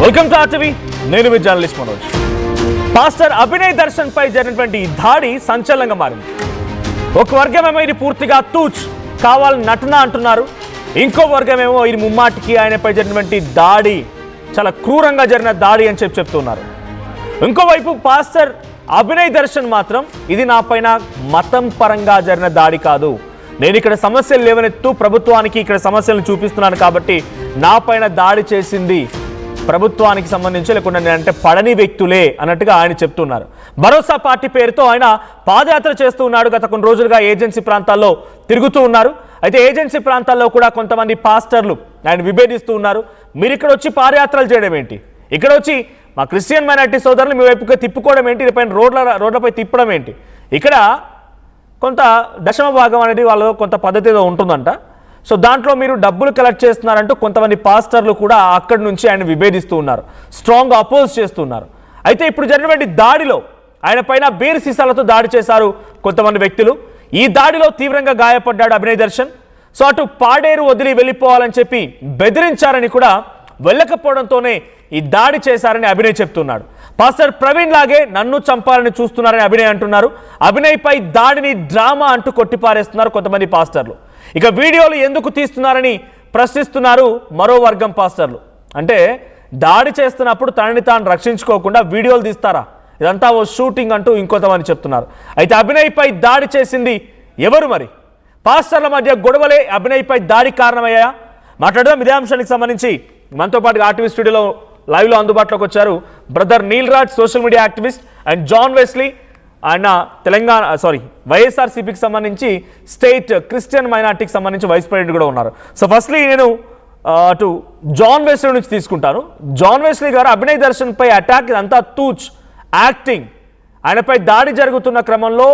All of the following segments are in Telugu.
Welcome to RTV. నేను మీ జర్నలిస్ట్ మనోజ్. పాస్టర్ అభినయ్ దర్శన్ పై జరిగినటువంటి దాడి సంచలనంగా మారింది. ఒక వర్గమేమో ఇది పూర్తిగా తూచ్ కావాలని నటన అంటున్నారు. ఇంకో వర్గమేమో ఇది ముమ్మాటికి ఆయనపై జరిగినటువంటి దాడి చాలా క్రూరంగా జరిగిన దాడి అని చెప్తున్నారు. ఇంకోవైపు పాస్టర్ అభినయ్ దర్శన్ మాత్రం ఇది నా పైన మతం పరంగా జరిగిన దాడి కాదు, నేను ఇక్కడ సమస్యలు లేవనెత్తు ప్రభుత్వానికి ఇక్కడ సమస్యలను చూపిస్తున్నాను కాబట్టి నా పైన దాడి చేసింది ప్రభుత్వానికి సంబంధించి లేకుండా నేనంటే పడని వ్యక్తులే అన్నట్టుగా ఆయన చెప్తున్నారు. భరోసా పార్టీ పేరుతో ఆయన పాదయాత్ర చేస్తూ ఉన్నాడు. గత కొన్ని రోజులుగా ఏజెన్సీ ప్రాంతాల్లో తిరుగుతూ ఉన్నారు. అయితే ఏజెన్సీ ప్రాంతాల్లో కూడా కొంతమంది పాస్టర్లు ఆయన విభేదిస్తూ ఉన్నారు. మీరు ఇక్కడ వచ్చి పాదయాత్రలు చేయడం ఏంటి, ఇక్కడ వచ్చి మా క్రిస్టియన్ మైనారిటీ సోదరులు మీ వైపుగా తిప్పుకోవడం ఏంటి, పైన రోడ్లపై తిప్పడం ఏంటి, ఇక్కడ కొంత దశమ భాగం అనేది వాళ్ళ కొంత పద్ధతిలో ఉంటుందంట. సో దాంట్లో మీరు డబ్బులు కలెక్ట్ చేస్తున్నారంటూ కొంతమంది పాస్టర్లు కూడా అక్కడి నుంచి ఆయన విభేదిస్తూ ఉన్నారు, స్ట్రాంగ్ అపోజ్ చేస్తున్నారు. అయితే ఇప్పుడు జరిగినటువంటి దాడిలో ఆయన పైన బీర్ సీసాలతో దాడి చేశారు కొంతమంది వ్యక్తులు. ఈ దాడిలో తీవ్రంగా గాయపడ్డాడు అభినయ్ దర్శన్. సో అటు పాడేరు వదిలి వెళ్ళిపోవాలని చెప్పి బెదిరించారని కూడా వెళ్ళకపోవడంతోనే ఈ దాడి చేశారని అభినయ్ చెప్తున్నాడు. పాస్టర్ ప్రవీణ్ లాగే నన్ను చంపాలని చూస్తున్నారని అభినయ్ అంటున్నారు. అభినయ్ పై దాడిని డ్రామా అంటూ కొట్టిపారేస్తున్నారు కొంతమంది పాస్టర్లు. ఇక వీడియోలు ఎందుకు తీస్తున్నారని ప్రశ్నిస్తున్నారు మరో వర్గం పాస్టర్లు. అంటే దాడి చేస్తున్నప్పుడు తనని తాను రక్షించుకోకుండా వీడియోలు తీస్తారా, ఇదంతా ఓ షూటింగ్ అంటూ ఇంకొంతమంది చెప్తున్నారు. అయితే అభినయ్ పై దాడి చేసింది ఎవరు? మరి పాస్టర్ల మధ్య గొడవలే అభినయ్ పై దాడి కారణమయ్యాయా? మాట్లాడదాం. ఇదే అంశానికి సంబంధించి మనతో పాటు ఆర్టీవీ స్టూడియోలో లైవ్లో అందుబాటులోకి వచ్చారు brother Neel Raj, social media activist, and John Wesley, ఆయన వైఎస్ఆర్సీపీకి సంబంధించి స్టేట్ క్రిస్టియన్ మైనార్టీకి సంబంధించి వైస్ ప్రెసిడెంట్ కూడా ఉన్నారు. సో ఫస్ట్లీ నేను అటు జాన్ వెస్లీ నుంచి తీసుకుంటాను. జాన్ వెస్లీ గారు, అభినయ్ దర్శన్ పై అటాక్ ఇదంతా తూచ్ యాక్టింగ్, ఆయనపై దాడి జరుగుతున్న క్రమంలో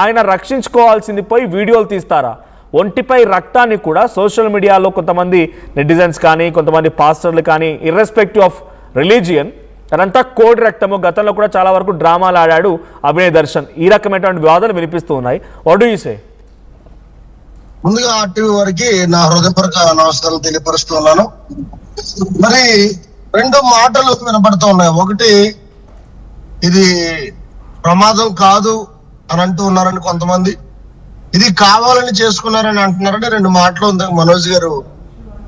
ఆయన రక్షించుకోవాల్సింది పోయి వీడియోలు తీస్తారా? ఒంటిపై రక్తాన్ని కూడా సోషల్ మీడియాలో కొంతమంది నెటిజన్స్ కానీ కొంతమంది పాస్టర్లు కానీ ఇర్రెస్పెక్టివ్ ఆఫ్ రిలీజియన్ అదంతా కోడి రక్తము, గతంలో కూడా చాలా వరకు డ్రామాలు ఆడాడు అభినయ్ దర్శన్, ఈ రకమైనటువంటి వాదనలు వినిపిస్తూ ఉన్నాయి. What do you say? ముందుగా ఆర్టీవీ వారికి నా హృదయపూర్వక నమస్కారం తెలియపరుస్తున్నాను. మరి రెండు మాటలు వినపడుతూ ఉన్నాయి. ఒకటి, ఇది ప్రమాదం కాదు అని అంటూ ఉన్నారని కొంతమంది, ఇది కావాలని చేసుకున్నారని అంటున్నారని రెండు మాటలు మనోజ్ గారు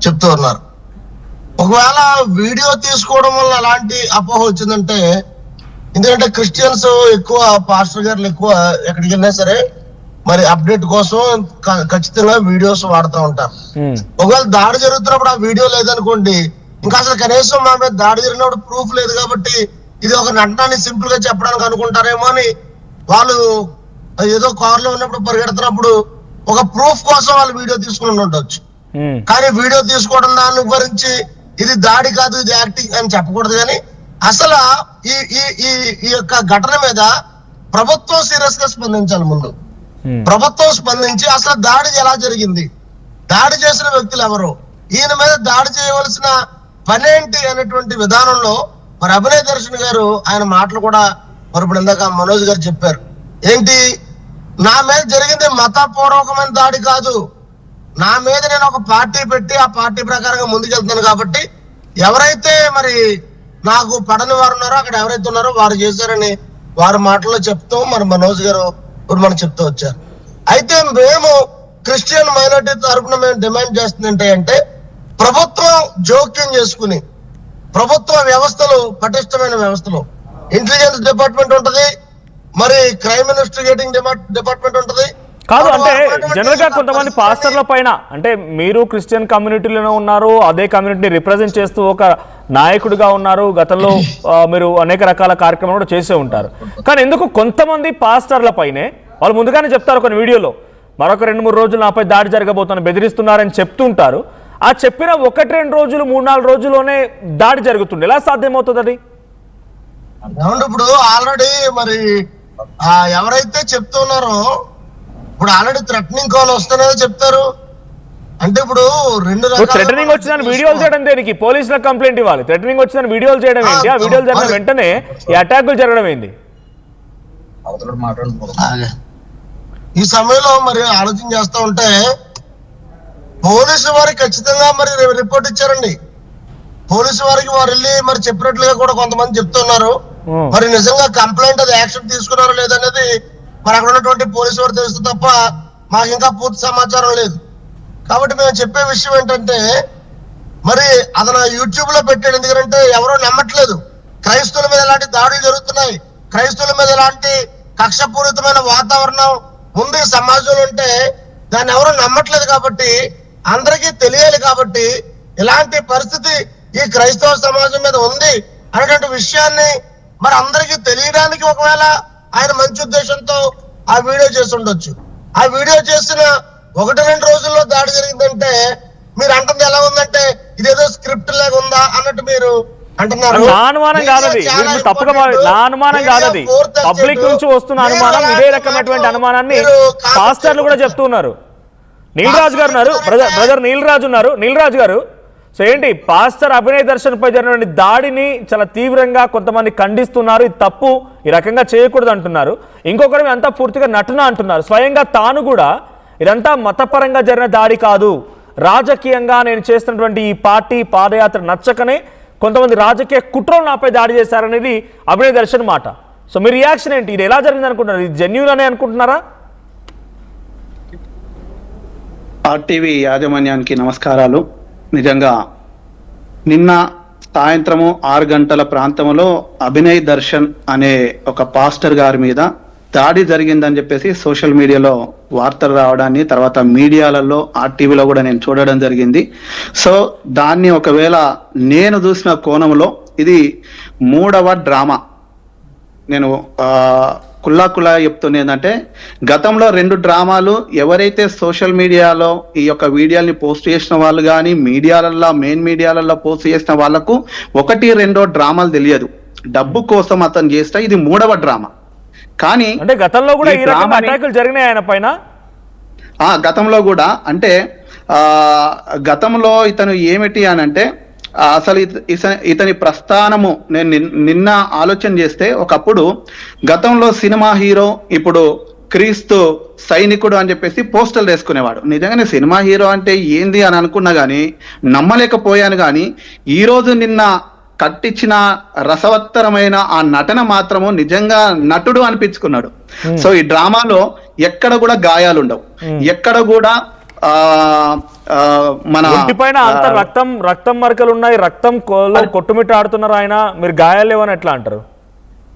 చెప్తూ ఉన్నారు. ఒకవేళ వీడియో తీసుకోవడం వల్ల అలాంటి అపోహ వచ్చిందంటే, ఎందుకంటే క్రిస్టియన్స్ ఎక్కువ, పాస్టర్ గారు ఎక్కువ ఎక్కడికి వెళ్ళినా సరే మరి అప్డేట్ కోసం ఖచ్చితంగా వీడియోస్ వాడుతూ ఉంటారు. ఒకవేళ దాడి జరుగుతున్నప్పుడు ఆ వీడియో లేదనుకోండి, ఇంకా అసలు కనీసం మా మీద దాడి జరిగినప్పుడు ప్రూఫ్ లేదు కాబట్టి ఇది ఒక నటనాన్ని సింపుల్ గా చెప్పడానికి అనుకుంటారేమో అని వాళ్ళు ఏదో కారులో ఉన్నప్పుడు పరిగెడుతున్నప్పుడు ఒక ప్రూఫ్ కోసం వాళ్ళు వీడియో తీసుకుని ఉండొచ్చు. కానీ వీడియో తీసుకోవడం దాన్ని గురించి ఇది దాడి కాదు, ఇది యాక్టింగ్ అని చెప్పకూడదు. కానీ అసలు ఈ యొక్క ఘటన మీద ప్రభుత్వం సీరియస్ గా స్పందించాలి. ముందు ప్రభుత్వం స్పందించి అసలు దాడి ఎలా జరిగింది, దాడి చేసిన వ్యక్తులు ఎవరు, ఈయన మీద దాడి చేయవలసిన పనేంటి అనేటువంటి విధానంలో మరి అభినయ్ దర్శన్ గారు ఆయన మాటలు కూడా మరి ఇప్పుడు ఇందాక మనోజ్ గారు చెప్పారు. ఏంటి, నా మీద జరిగింది మతపూర్వకమైన దాడి కాదు, నా మీద నేను ఒక పార్టీ పెట్టి ఆ పార్టీ ప్రకారంగా ముందుకెళ్తున్నాను కాబట్టి ఎవరైతే మరి నాకు పడని వారు ఉన్నారో అక్కడ ఎవరైతే ఉన్నారో వారు చేశారని వారి మాటల్లో చెప్తూ మరి మనోజ్ గారు ఇప్పుడు మనం చెప్తూ వచ్చారు. అయితే మేము క్రిస్టియన్ మైనారిటీ తరఫున మేము డిమాండ్ చేస్తుంది అంటే ప్రభుత్వం జోక్యం చేసుకుని, ప్రభుత్వ వ్యవస్థలు పటిష్టమైన వ్యవస్థలు, ఇంటెలిజెన్స్ డిపార్ట్మెంట్ ఉంటది, మరి క్రైమ్ ఇన్వెస్టిగేటింగ్ డిపార్ట్మెంట్ ఉంటది. కాదు అంటే జనరల్ గా కొంతమంది పాస్టర్ల పైన, అంటే మీరు క్రిస్టియన్ కమ్యూనిటీలోనే ఉన్నారు, అదే కమ్యూనిటీని రిప్రజెంట్ చేస్తూ ఒక నాయకుడిగా ఉన్నారు, గతంలో మీరు అనేక రకాల కార్యక్రమాలు కూడా చేసే ఉంటారు. కానీ ఎందుకు కొంతమంది పాస్టర్ల పైనే వాళ్ళు ముందుగానే చెప్తారు కొన్ని వీడియోలో, మరొక 2-3 రోజులు నాపై దాడి జరగబోతున్న బెదిరిస్తున్నారని చెప్తుంటారు. ఆ చెప్పిన 1-2 రోజులు 3-4 రోజుల్లోనే దాడి జరుగుతుంది. ఎలా సాధ్యమవుతుంది అది? ఇప్పుడు ఆల్రెడీ మరి ఎవరైతే చెప్తున్నారో ఇప్పుడు ఆల్రెడీ థ్రెటనింగ్ కాల్ వస్తేనే చెప్తారు. అంటే ఇప్పుడు థ్రెటనింగ్ వచ్చిన వీడియోలు చేయడం దేనికి? పోలీసులకు కంప్లైంట్ ఇవ్వాలి. థ్రెటనింగ్ వచ్చిన వీడియోలు చేయడం ఏంటి? ఆ వీడియోలు జరిగిన వెంటనే ఈ అటాకులు జరగడం ఏంటి? ఈ సమయంలో మరి ఆలోచన చేస్తూ ఉంటే పోలీసు వారికి ఖచ్చితంగా మరి రిపోర్ట్ ఇచ్చారండి. పోలీసు వారికి వారు వెళ్ళి మరి చెప్పినట్లుగా కూడా కొంతమంది చెప్తున్నారు. మరి నిజంగా కంప్లైంట్ అది యాక్షన్ తీసుకున్నారో లేదనేది మరి అక్కడ ఉన్నటువంటి పోలీసు వారు తెలుసు తప్ప మాకు ఇంకా పూర్తి సమాచారం లేదు. కాబట్టి మేము చెప్పే విషయం ఏంటంటే మరి అతను యూట్యూబ్ లో పెట్టాడు. ఎందుకంటే ఎవరో నమ్మట్లేదు. క్రైస్తవుల మీద ఎలాంటి దాడులు జరుగుతున్నాయి, క్రైస్తవుల మీద ఎలాంటి కక్షపూరితమైన వాతావరణం ఉంది సమాజంలో ఉంటే దాన్ని ఎవరు నమ్మట్లేదు. కాబట్టి అందరికీ తెలియాలి. కాబట్టి ఇలాంటి పరిస్థితి ఈ క్రైస్తవ సమాజం మీద ఉంది అనేటువంటి విషయాన్ని మరి అందరికీ తెలియడానికి ఒకవేళ ఆయన మంచి ఉద్దేశంతో ఆ వీడియో చేసి ఉండొచ్చు. ఆ వీడియో చేసిన 1-2 రోజుల్లో దాడి జరిగిందంటే మీరు అంటుంది ఎలా ఉందంటే ఇదేదో స్క్రిప్ట్ లాగా ఉందా అన్నట్టు మీరు అంటున్నారు. నా అనుమానం కాదది, తప్పుగా నా అనుమానం కాదది, పబ్లిక్ నుంచి వస్తున్న అనుమానం. ఇదే రకమైనటువంటి అనుమానాన్ని పాస్టర్లు కూడా చెప్తున్నారు. నీలరాజు గారు ఉన్నారు, బ్రదర్ నీలరాజు ఉన్నారు. నీలరాజు గారు, సో ఏంటి పాస్టర్ అభినయ్ దర్శన్ పై జరిగినటువంటి దాడిని చాలా తీవ్రంగా కొంతమంది ఖండిస్తున్నారు. ఇది తప్పు, ఈ రకంగా చేయకూడదు అంటున్నారు. ఇంకొకరు అంతా పూర్తిగా నటన అంటున్నారు. స్వయంగా తాను కూడా ఇదంతా మతపరంగా జరిగిన దాడి కాదు, రాజకీయంగా నేను చేస్తున్నటువంటి ఈ పార్టీ పాదయాత్ర నచ్చకనే కొంతమంది రాజకీయ కుట్రలు నాపై దాడి చేశారనేది అభినయ్ దర్శన్ మాట. సో మీ రియాక్షన్ ఏంటి? ఇది ఎలా జరిగింది అనుకుంటున్నారు? ఇది జెన్యూన్ అనే అనుకుంటున్నారా? ఆర్టీవీ యాజమాన్యానికి నమస్కారాలు. నిజంగా నిన్న సాయంత్రము 6 గంటల ప్రాంతంలో అభినయ్ దర్శన్ అనే ఒక పాస్టర్ గారి మీద దాడి జరిగిందని చెప్పేసి సోషల్ మీడియాలో వార్తలు రావడాన్ని, తర్వాత మీడియాలలో ఆర్టీవీలో కూడా నేను చూడడం జరిగింది. సో దాన్ని ఒకవేళ నేను చూసిన కోణంలో ఇది 3వ డ్రామా. నేను కుల్లా చెప్తుంది ఏంటంటే గతంలో 2 డ్రామాలు ఎవరైతే సోషల్ మీడియాలో ఈ యొక్క వీడియోల్ని పోస్ట్ చేసిన వాళ్ళు కానీ మీడియాలలో మెయిన్ మీడియాలలో పోస్ట్ చేసిన వాళ్ళకు 1-2 డ్రామాలు తెలియదు. డబ్బు కోసం అతను చేస్తే ఇది 3వ డ్రామా. కానీ అంటే గతంలో కూడా ఈ రకమైన అటాకులు జరిగినాయి ఆయన పైన. గతంలో కూడా అంటే గతంలో ఇతను ఏమిటి అని అంటే అసలు ఇతని ప్రస్థానము నేను నిన్న ఆలోచన చేస్తే ఒకప్పుడు గతంలో సినిమా హీరో, ఇప్పుడు క్రీస్తు సైనికుడు అని చెప్పేసి పోస్టర్లు వేసుకునేవాడు. నిజంగానే సినిమా హీరో అంటే ఏంది అని అనుకున్నా కానీ నమ్మలేకపోయాను. కానీ ఈరోజు నిన్న కట్టించిన రసవత్తరమైన ఆ నటన మాత్రము నిజంగా నటుడు అనిపించుకున్నాడు. సో ఈ డ్రామాలో ఎక్కడ కూడా గాయాలు ఉండవు, ఎక్కడ కూడా మన పైన అంత రక్తం మరకలు ఉన్నాయి, రక్తం కొట్టుమిట్టాడుతున్నారు ఆయన. మీరు గాయాలు లేవని ఎట్లా అంటారు?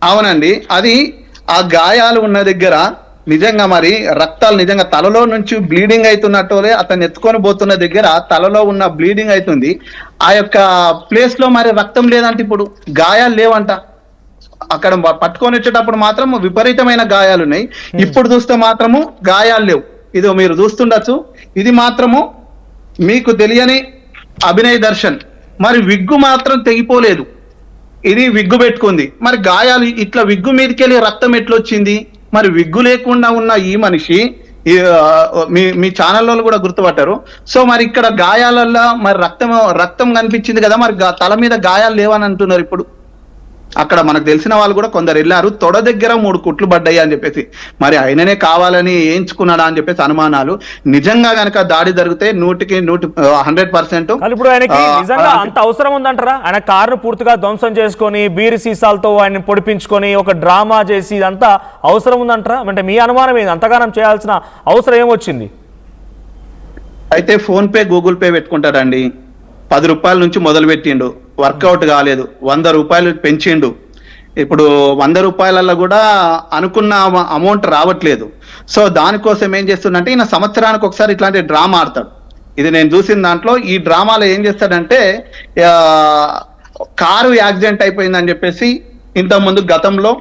అవునండి, అది ఆ గాయాలు ఉన్న దగ్గర నిజంగా మరి రక్తాలు నిజంగా తలలో నుంచి బ్లీడింగ్ అవుతున్నట్టులే అతను ఎత్తుకొని పోతున్న దగ్గర తలలో ఉన్న బ్లీడింగ్ అవుతుంది. ఆ యొక్క ప్లేస్ లో మరి రక్తం లేదంటే ఇప్పుడు గాయాలు లేవంట. అక్కడ పట్టుకొని వచ్చేటప్పుడు మాత్రం విపరీతమైన గాయాలు ఉన్నాయి, ఇప్పుడు చూస్తే మాత్రము గాయాలు లేవు. ఇది మీరు చూస్తుండొచ్చు. ఇది మాత్రము మీకు తెలియని అభినయ్ దర్శన్. మరి విగ్గు మాత్రం తెగిపోలేదు, ఇది విగ్గు పెట్టుకుంది. మరి గాయాలు ఇట్లా విగ్గు మీదకెళ్ళి రక్తం ఎట్లొచ్చింది? మరి విగ్గు లేకుండా ఉన్న ఈ మనిషి మీ ఛానల్లో కూడా గుర్తుపట్టారు. సో మరి ఇక్కడ గాయాలల్లో మరి రక్తం కనిపించింది కదా, మరి తల మీద గాయాలు లేవని అంటున్నారు. ఇప్పుడు అక్కడ మనకు తెలిసిన వాళ్ళు కూడా కొందరు వెళ్ళారు, తొడ దగ్గర 3 కుట్లు పడ్డాయి అని చెప్పేసి. మరి ఆయననే కావాలని వేయించుకున్నాడా అని చెప్పేసి అనుమానాలు. నిజంగా గనక దాడి జరిగితే 100%. ఇప్పుడు ఆయనకి నిజంగా అంత అవసరం ఉందంటారా? ఆయన కారును పూర్తిగా ధ్వంసం చేసుకొని బీరి సీసాలతో ఆయన పొడిపించుకొని ఒక డ్రామా చేసి ఇదంతా అవసరం ఉందంటారా? అంటే మీ అనుమానం ఏంది? అంతగానం చేయాల్సిన అవసరం ఏమొచ్చింది? అయితే ఫోన్ పే, గూగుల్ పే పెట్టుకుంటాడండి. 10 రూపాయల నుంచి మొదలు పెట్టిండు, వర్కౌట్ కాలేదు. 100 రూపాయలు పెంచిండు. ఇప్పుడు 100 రూపాయలలో కూడా అనుకున్న అమౌంట్ రావట్లేదు. సో దానికోసం ఏం చేస్తుందంటే ఈయన సంవత్సరానికి ఒకసారి ఇట్లాంటి డ్రామా ఆడతాడు. ఇది నేను చూసిన దాంట్లో ఈ డ్రామాలో ఏం చేస్తాడంటే కారు యాక్సిడెంట్ అయిపోయిందని చెప్పేసి ఇంతకుముందు గతంలో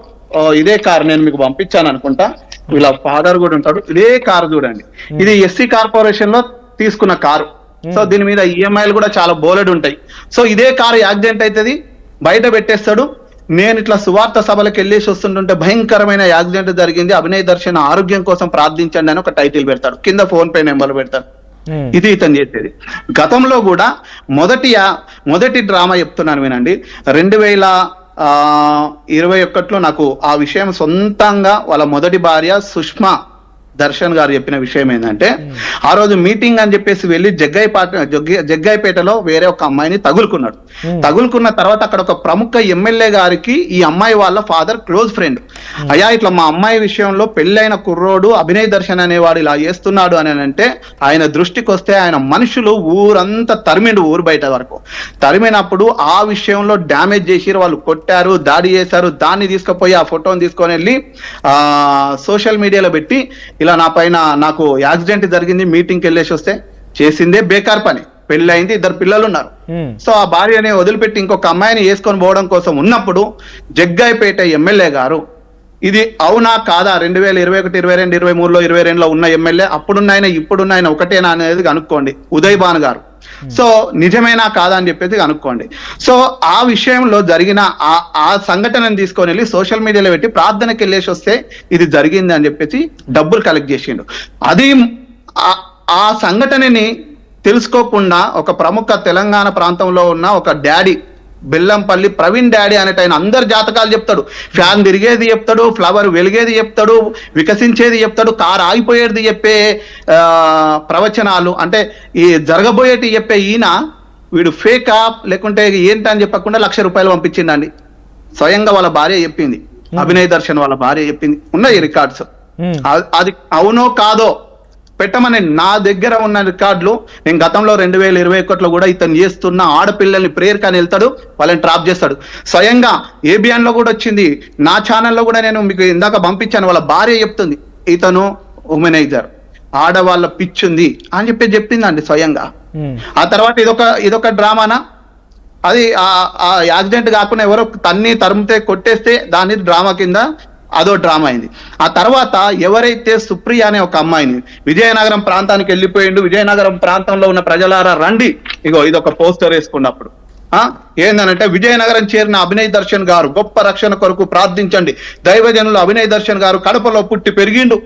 ఇదే కారు నేను మీకు పంపించాను అనుకుంటా, వీళ్ళ ఫాదర్ కూడా ఉంటాడు. ఇదే కారు చూడండి, ఇది ఎస్సీ కార్పొరేషన్ లో తీసుకున్న కారు. సో దీని మీద ఈఎంఐలు కూడా చాలా బోలెడు ఉంటాయి. సో ఇదే కారు యాక్సిడెంట్ అవుతుంది, బయట పెట్టేస్తాడు. నేను ఇట్లా సువార్త సభలకు వెళ్ళేసి వస్తుంటుంటే భయంకరమైన యాక్సిడెంట్ జరిగింది, అభినయ్ దర్శన్ ఆరోగ్యం కోసం ప్రార్థించండి అని ఒక టైటిల్ పెడతాడు, కింద ఫోన్ పే నెంబర్ పెడతాడు. ఇది ఇతను చేసేది. గతంలో కూడా మొదటి డ్రామా చెప్తున్నాను వినండి. 2021లో నాకు ఆ విషయం సొంతంగా వాళ్ళ మొదటి భార్య సుష్మా దర్శన్ గారు చెప్పిన విషయం ఏంటంటే ఆ రోజు మీటింగ్ అని చెప్పేసి వెళ్ళి జగ్గైపేటలో వేరే ఒక అమ్మాయిని తగులుకున్న తర్వాత అక్కడ ఒక ప్రముఖ ఎమ్మెల్యే గారికి ఈ అమ్మాయి వాళ్ళ ఫాదర్ క్లోజ్ ఫ్రెండ్. అయ్యా ఇట్లా మా అమ్మాయి విషయంలో పెళ్ళైన కుర్రోడు అభినయ్ దర్శన్ అనేవాడు ఇలా చేస్తున్నాడు అని అంటే ఆయన దృష్టికి వస్తే ఆయన మనుషులు ఊరంతా తరిమిండు, ఊరు బయట వరకు తరిమినప్పుడు ఆ విషయంలో డ్యామేజ్ చేసి వాళ్ళు కొట్టారు, దాడి చేశారు. దాన్ని తీసుకుపోయి ఆ ఫోటోని తీసుకొని వెళ్ళి సోషల్ మీడియాలో పెట్టి ఇలా నా పైన నాకు యాక్సిడెంట్ జరిగింది, మీటింగ్కి వెళ్ళేసి వస్తే చేసిందే బేకార్ పని, పెళ్లి అయింది, 2 పిల్లలు ఉన్నారు. సో ఆ భార్యని వదిలిపెట్టి ఇంకొక అమ్మాయిని వేసుకొని పోవడం కోసం ఉన్నప్పుడు జగ్గైపేట ఎమ్మెల్యే గారు ఇది అవునా కాదా 2021, 22, 23లో 22లో ఉన్న ఎమ్మెల్యే అప్పుడున్న ఆయన ఇప్పుడున్న ఆయన ఒకటేనా అనేది కనుక్కోండి, ఉదయ్ భాన్ గారు. సో నిజమేనా కాదా అని చెప్పేసి కనుక్కోండి. సో ఆ విషయంలో జరిగిన ఆ సంఘటనను తీసుకొని వెళ్ళి సోషల్ మీడియాలో పెట్టి ప్రార్థనకి వెళ్ళేసి వస్తే ఇది జరిగింది అని చెప్పేసి డబ్బులు కలెక్ట్ చేసిండు. అది ఆ సంఘటనని తెలుసుకోకుండా ఒక ప్రముఖ తెలంగాణ ప్రాంతంలో ఉన్న ఒక డాడీ, బెల్లంపల్లి ప్రవీణ్ డాడీ అనేట ఆయన అందరు జాతకాలు చెప్తాడు, ఫ్యాన్ తిరిగేది చెప్తాడు, ఫ్లవర్ వెలిగేది చెప్తాడు, వికసించేది చెప్తాడు, కారు ఆగిపోయేది చెప్పే ప్రవచనాలు, అంటే ఈ జరగబోయేటి చెప్పే ఈయన వీడు ఫేకా లేకుంటే ఏంటని చెప్పకుండా ₹1,00,000 పంపించిండండి. స్వయంగా వాళ్ళ భార్య చెప్పింది, అభినయ్ దర్శన్ వాళ్ళ భార్య చెప్పింది, ఉన్నాయి రికార్డ్స్. అది అవునో కాదో పెట్టమని నా దగ్గర ఉన్న రికార్డులు. నేను గతంలో 2021లో కూడా ఇతను చేస్తున్న ఆడపిల్లల్ని ప్రేయర్ కానీ వెళ్తాడు, వాళ్ళని ట్రాప్ చేస్తాడు. స్వయంగా ABN లో కూడా వచ్చింది, నా ఛానల్లో కూడా నేను మీకు ఇందాక పంపించాను. వాళ్ళ భార్య చెప్తుంది ఇతను ఉమెనైజర్, ఆడవాళ్ళ పిచ్చుంది అని చెప్పి చెప్పిందండి స్వయంగా. ఆ తర్వాత ఇదొక డ్రామానా? అది ఆ యాక్సిడెంట్ కాకుండా ఎవరో తరిమితే కొట్టేస్తే దాన్ని డ్రామా కింద అదో డ్రామా అయింది. ఆ తర్వాత ఎవరైతే సుప్రియ అనే ఒక అమ్మాయిని విజయనగరం ప్రాంతానికి వెళ్ళిపోయిండు, విజయనగరం ప్రాంతంలో ఉన్న ప్రజలారా రండి, ఇగో ఇదొక పోస్టర్ వేసుకున్నప్పుడు ఏందనంటే విజయనగరం చేరిన అభినయ్ దర్శన్ గారు గొప్ప రక్షణ కొరకు ప్రార్థించండి, దైవజనులు అభినయ్ దర్శన్ గారు కడపలో పుట్టి పెరిగిండు,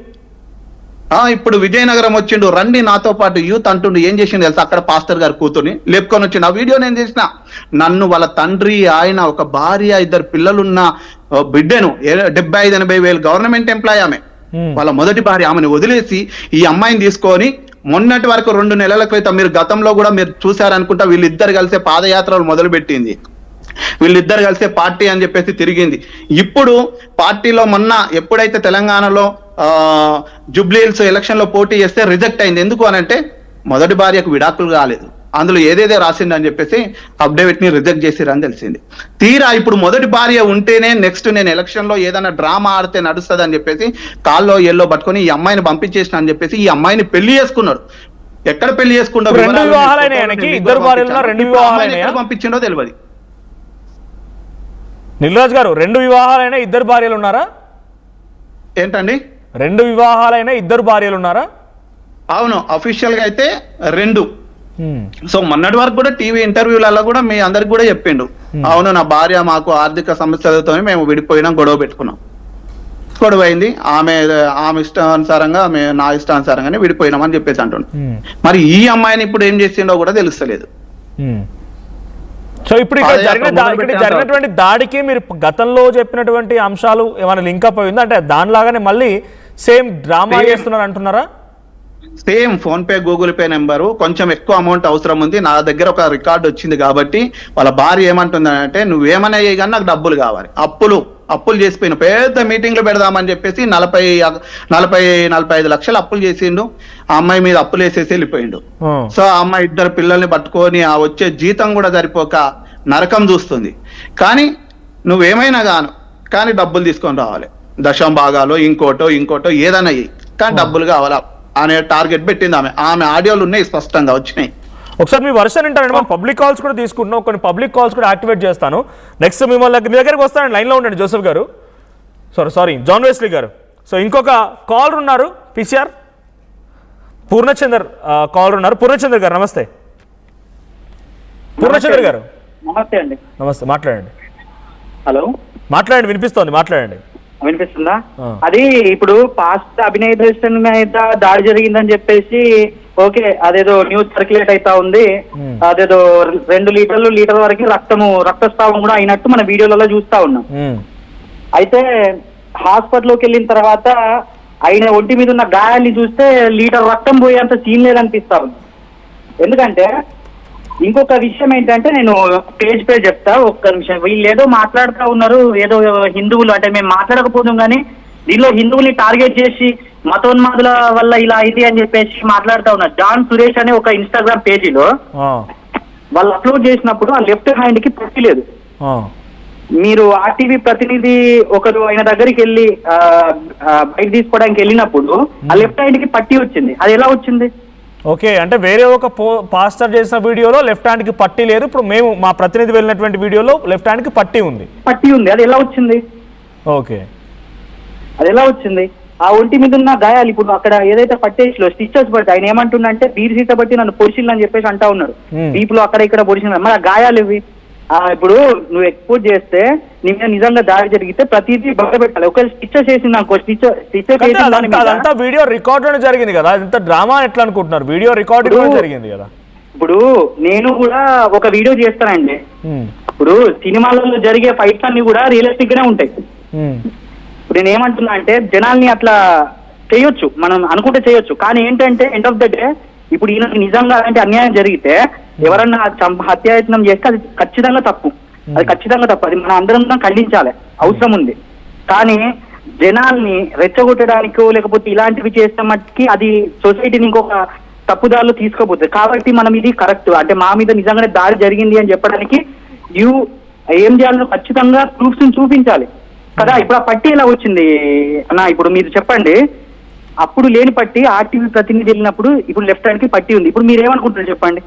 ఇప్పుడు విజయనగరం వచ్చిండు, రండి నాతో పాటు యూత్ అంటుండు. ఏం చేసిండు తెలుసా, అక్కడ పాస్టర్ గారు కూతుర్ని లేపుకొని వచ్చిండు. ఆ వీడియో నేను చేసిన, నన్ను వాళ్ళ తండ్రి, ఆయన, ఒక భార్య, 2 పిల్లలున్న బిడ్డను 75-80 వేలు గవర్నమెంట్ ఎంప్లాయ్ ఆమె, వాళ్ళ మొదటి భార్య, ఆమెను వదిలేసి ఈ అమ్మాయిని తీసుకొని మొన్నటి వరకు 2 నెలల క్రితం మీరు గతంలో కూడా మీరు చూసారనుకుంటా, వీళ్ళిద్దరు కలిసే పాదయాత్రలు మొదలు పెట్టింది, వీళ్ళిద్దరు కలిసే పార్టీ అని చెప్పేసి తిరిగింది. ఇప్పుడు పార్టీలో మొన్న ఎప్పుడైతే తెలంగాణలో జూబ్లీహిల్స్ ఎలక్షన్ లో పోటీ చేస్తే రిజెక్ట్ అయింది. ఎందుకు అనంటే మొదటి భార్యకు విడాకులు కాలేదు, అందులో ఏదేదో రాసిందని చెప్పేసి అప్డేట్ ని రిజెక్ట్ చేసిరని తెలిసింది. తీరా ఇప్పుడు మొదటి భార్య ఉంటేనే నెక్స్ట్ నేను ఎలక్షన్ లో ఏదైనా డ్రామా ఆడితే నడుస్తుంది అని చెప్పేసి కాల్లో ఎల్లో పట్టుకొని ఈ అమ్మాయిని పంపించేసిన అని చెప్పేసి ఈ అమ్మాయిని పెళ్లి చేసుకున్నాడు. ఎక్కడ పెళ్లి చేసుకుంటారు, పంపించిండో తెలియదు. నిల్రాజ్ గారు 2 వివాహాలైనా 2 భార్యలు ఉన్నారా? ఏంటండి 2 వివాహాలైనా 2 భార్యలు ఉన్నారా? అవును, అఫీషియల్ గా అయితే 2. సో మొన్నటి వరకు కూడా టీవీ ఇంటర్వ్యూలలో కూడా మీ అందరికి కూడా చెప్పిండు, అవును నా భార్య మాకు ఆర్థిక సమస్యలతో మేము విడిపోయినాం, గొడవ పెట్టుకున్నాం, గొడవ అయింది, ఆమె ఇష్టానుసారంగా నా ఇష్టానుసారంగానే విడిపోయినాం అని చెప్పేసి అంటుండు. మరి ఈ అమ్మాయిని ఇప్పుడు ఏం చేసిండో కూడా తెలుస్తలేదు. సో ఇప్పుడు ఇక్కడ జరిగినటువంటి దాడికి మీరు గతంలో చెప్పినటువంటి అంశాలు ఏమైనా లింకప్ అయిందా? అంటే దానిలాగానే మళ్ళీ సేమ్ డ్రామా చేస్తున్నారు అంటున్నారా? Same phone pay, Google pay number, కొంచెం ఎక్కువ అమౌంట్ అవసరం ఉంది, నా దగ్గర ఒక రికార్డు వచ్చింది కాబట్టి వాళ్ళ భార్య ఏమంటుందంటే నువ్వేమన్నా కానీ నాకు డబ్బులు కావాలి, అప్పులు చేసిపోయిన పెద్ద మీటింగ్లు పెడదామని చెప్పేసి 40-45 లక్షలు అప్పులు చేసిండు. ఆ అమ్మాయి మీద అప్పులు వేసేసి వెళ్ళిపోయిండు. సో ఆ అమ్మాయి 2 పిల్లల్ని పట్టుకొని ఆ వచ్చే జీతం కూడా సరిపోక నరకం చూస్తుంది. కానీ నువ్వేమైనా కానీ డబ్బులు తీసుకొని రావాలి, దశం భాగాలు ఇంకోటో ఏదైనా కానీ డబ్బులు కావాలా అనే టార్గెట్ పెట్టింది ఆమె ఆడియోలు ఉన్నాయి, స్పష్టంగా వచ్చినాయి. ఒకసారి మీ వర్షన్ వింటారండి, మనం పబ్లిక్ కాల్స్ కూడా తీసుకుంటున్నాం, కొన్ని పబ్లిక్ కాల్స్ కూడా యాక్టివేట్ చేస్తాను. నెక్స్ట్ మిమ్మల్ని మీ దగ్గరికి వస్తానండి, లైన్లో ఉండండి జోసెఫ్ గారు, సారీ జాన్ వెస్లీ గారు. సో ఇంకొక కాలర్ ఉన్నారు, PCR పూర్ణచందర్ కాలర్ ఉన్నారు. పూర్ణచందర్ గారు నమస్తే. పూర్ణచందర్ గారు నమస్తే అండి. నమస్తే, మాట్లాడండి. హలో, మాట్లాడండి, వినిపిస్తోంది, మాట్లాడండి. వినిపిస్తుందా? అది ఇప్పుడు పాస్ట్ అభినయ్ దర్శన్ మీద దాడి జరిగిందని చెప్పేసి ఓకే, అదేదో న్యూస్ సర్క్యులేట్ అవుతా ఉంది, అదేదో 2 లీటర్ వరకు రక్తస్రావం కూడా అయినట్టు మన వీడియోలలో చూస్తా ఉన్నాం. అయితే హాస్పిటల్కి వెళ్ళిన తర్వాత ఆయన ఒంటి మీద ఉన్న గాయాల్ని చూస్తే లీటర్ రక్తం పోయేంత సీన్ లేదనిపిస్తా ఉంది. ఎందుకంటే ఇంకొక విషయం ఏంటంటే, నేను పేజ్ చెప్తా ఒక్క నిమిషం. వీళ్ళు ఏదో మాట్లాడుతూ ఉన్నారు, ఏదో హిందువులు అంటే మేము మాట్లాడకపోతాం కానీ దీనిలో హిందువుల్ని టార్గెట్ చేసి మతోన్మాదుల వల్ల ఇలా అయింది అని చెప్పేసి మాట్లాడుతూ ఉన్నారు. జాన్ సురేష్ అనే ఒక ఇన్స్టాగ్రామ్ పేజీలో వాళ్ళు అప్లోడ్ చేసినప్పుడు ఆ లెఫ్ట్ హ్యాండ్ కి పట్టి లేదు. మీరు ఆర్టీవీ ప్రతినిధి ఒకరు ఆయన దగ్గరికి వెళ్ళి బైక్ తీసుకోవడానికి వెళ్ళినప్పుడు ఆ లెఫ్ట్ హ్యాండ్ కి పట్టి వచ్చింది. అది ఎలా వచ్చింది? ఓకే, అంటే వేరే ఒక పాస్టర్ చేసిన వీడియోలో లెఫ్ట్ హ్యాండ్ కి పట్టి లేదు, ఇప్పుడు మేము మా ప్రతినిధి వెళ్ళినటువంటి వీడియోలో లెఫ్ట్ హ్యాండ్ కి పట్టి ఉంది. అది ఎలా వచ్చింది? ఓకే, అది ఎలా వచ్చింది? ఆ ఒంటి మీద ఉన్న గాయాలు ఇప్పుడు అక్కడ ఏదైతే పట్టేసిలో స్టిచెస్ పడితే ఆయన ఏమంటుండంటే బీర్ సీత బట్టి నన్ను పొడిచిల్లు అని చెప్పేసి అంటా ఉన్నాడు. వీపులో అక్కడ ఇక్కడ పొడిచిన మరి ఆ గాయాలు ఇవి. ఇప్పుడు నువ్వు ఎక్స్పోజ్ చేస్తే నీ మీద నిజంగా దాడి జరిగితే ప్రతిదీ బయట పెట్టాలి. ఒకవేళ స్టిచెస్ వేసింది అనుకో, అదంతా వీడియో రికార్డ్ జరిగింది కదా, ఇంత డ్రామా ఎట్లా అనుకుంటున్నారు? వీడియో రికార్డింగ్ జరిగింది కదా. ఇప్పుడు నేను కూడా ఒక వీడియో చేస్తానండి. ఇప్పుడు సినిమాలలో జరిగే ఫైట్స్ అన్ని కూడా రియలిస్టిక్ గానే ఉంటాయి. ఇప్పుడు నేను ఏమంటున్నా అంటే జనాల్ని అట్లా చేయొచ్చు, మనం అనుకుంటే చేయొచ్చు, కానీ ఏంటంటే ఎండ్ ఆఫ్ ద డే ఇప్పుడు ఈయనకి నిజంగా అలాంటి అన్యాయం జరిగితే ఎవరన్నా హత్యాయత్నం చేస్తే అది ఖచ్చితంగా తప్పు. అది మనం అందరం ఖండించాలి, అవసరం ఉంది. కానీ జనాల్ని రెచ్చగొట్టడానికో లేకపోతే ఇలాంటివి చేస్తే మట్టుకి అది సొసైటీని ఇంకొక తప్పుదారులు తీసుకోబోతుంది. కాబట్టి మనం ఇది కరెక్ట్ అంటే మా మీద నిజంగానే దాడి జరిగింది అని చెప్పడానికి ఏం చేయాలో ఖచ్చితంగా ప్రూఫ్స్ చూపించాలి కదా. ఇప్పుడు ఆ పట్టి ఎలా వచ్చింది అన్న? ఇప్పుడు మీరు చెప్పండి, అప్పుడు లేని పట్టి ఆర్టీవీ ప్రతినిధి వెళ్ళినప్పుడు ఇప్పుడు లెఫ్ట్ హ్యాండ్ కి పట్టి ఉంది. ఇప్పుడు మీరు ఏమనుకుంటారు చెప్పండి?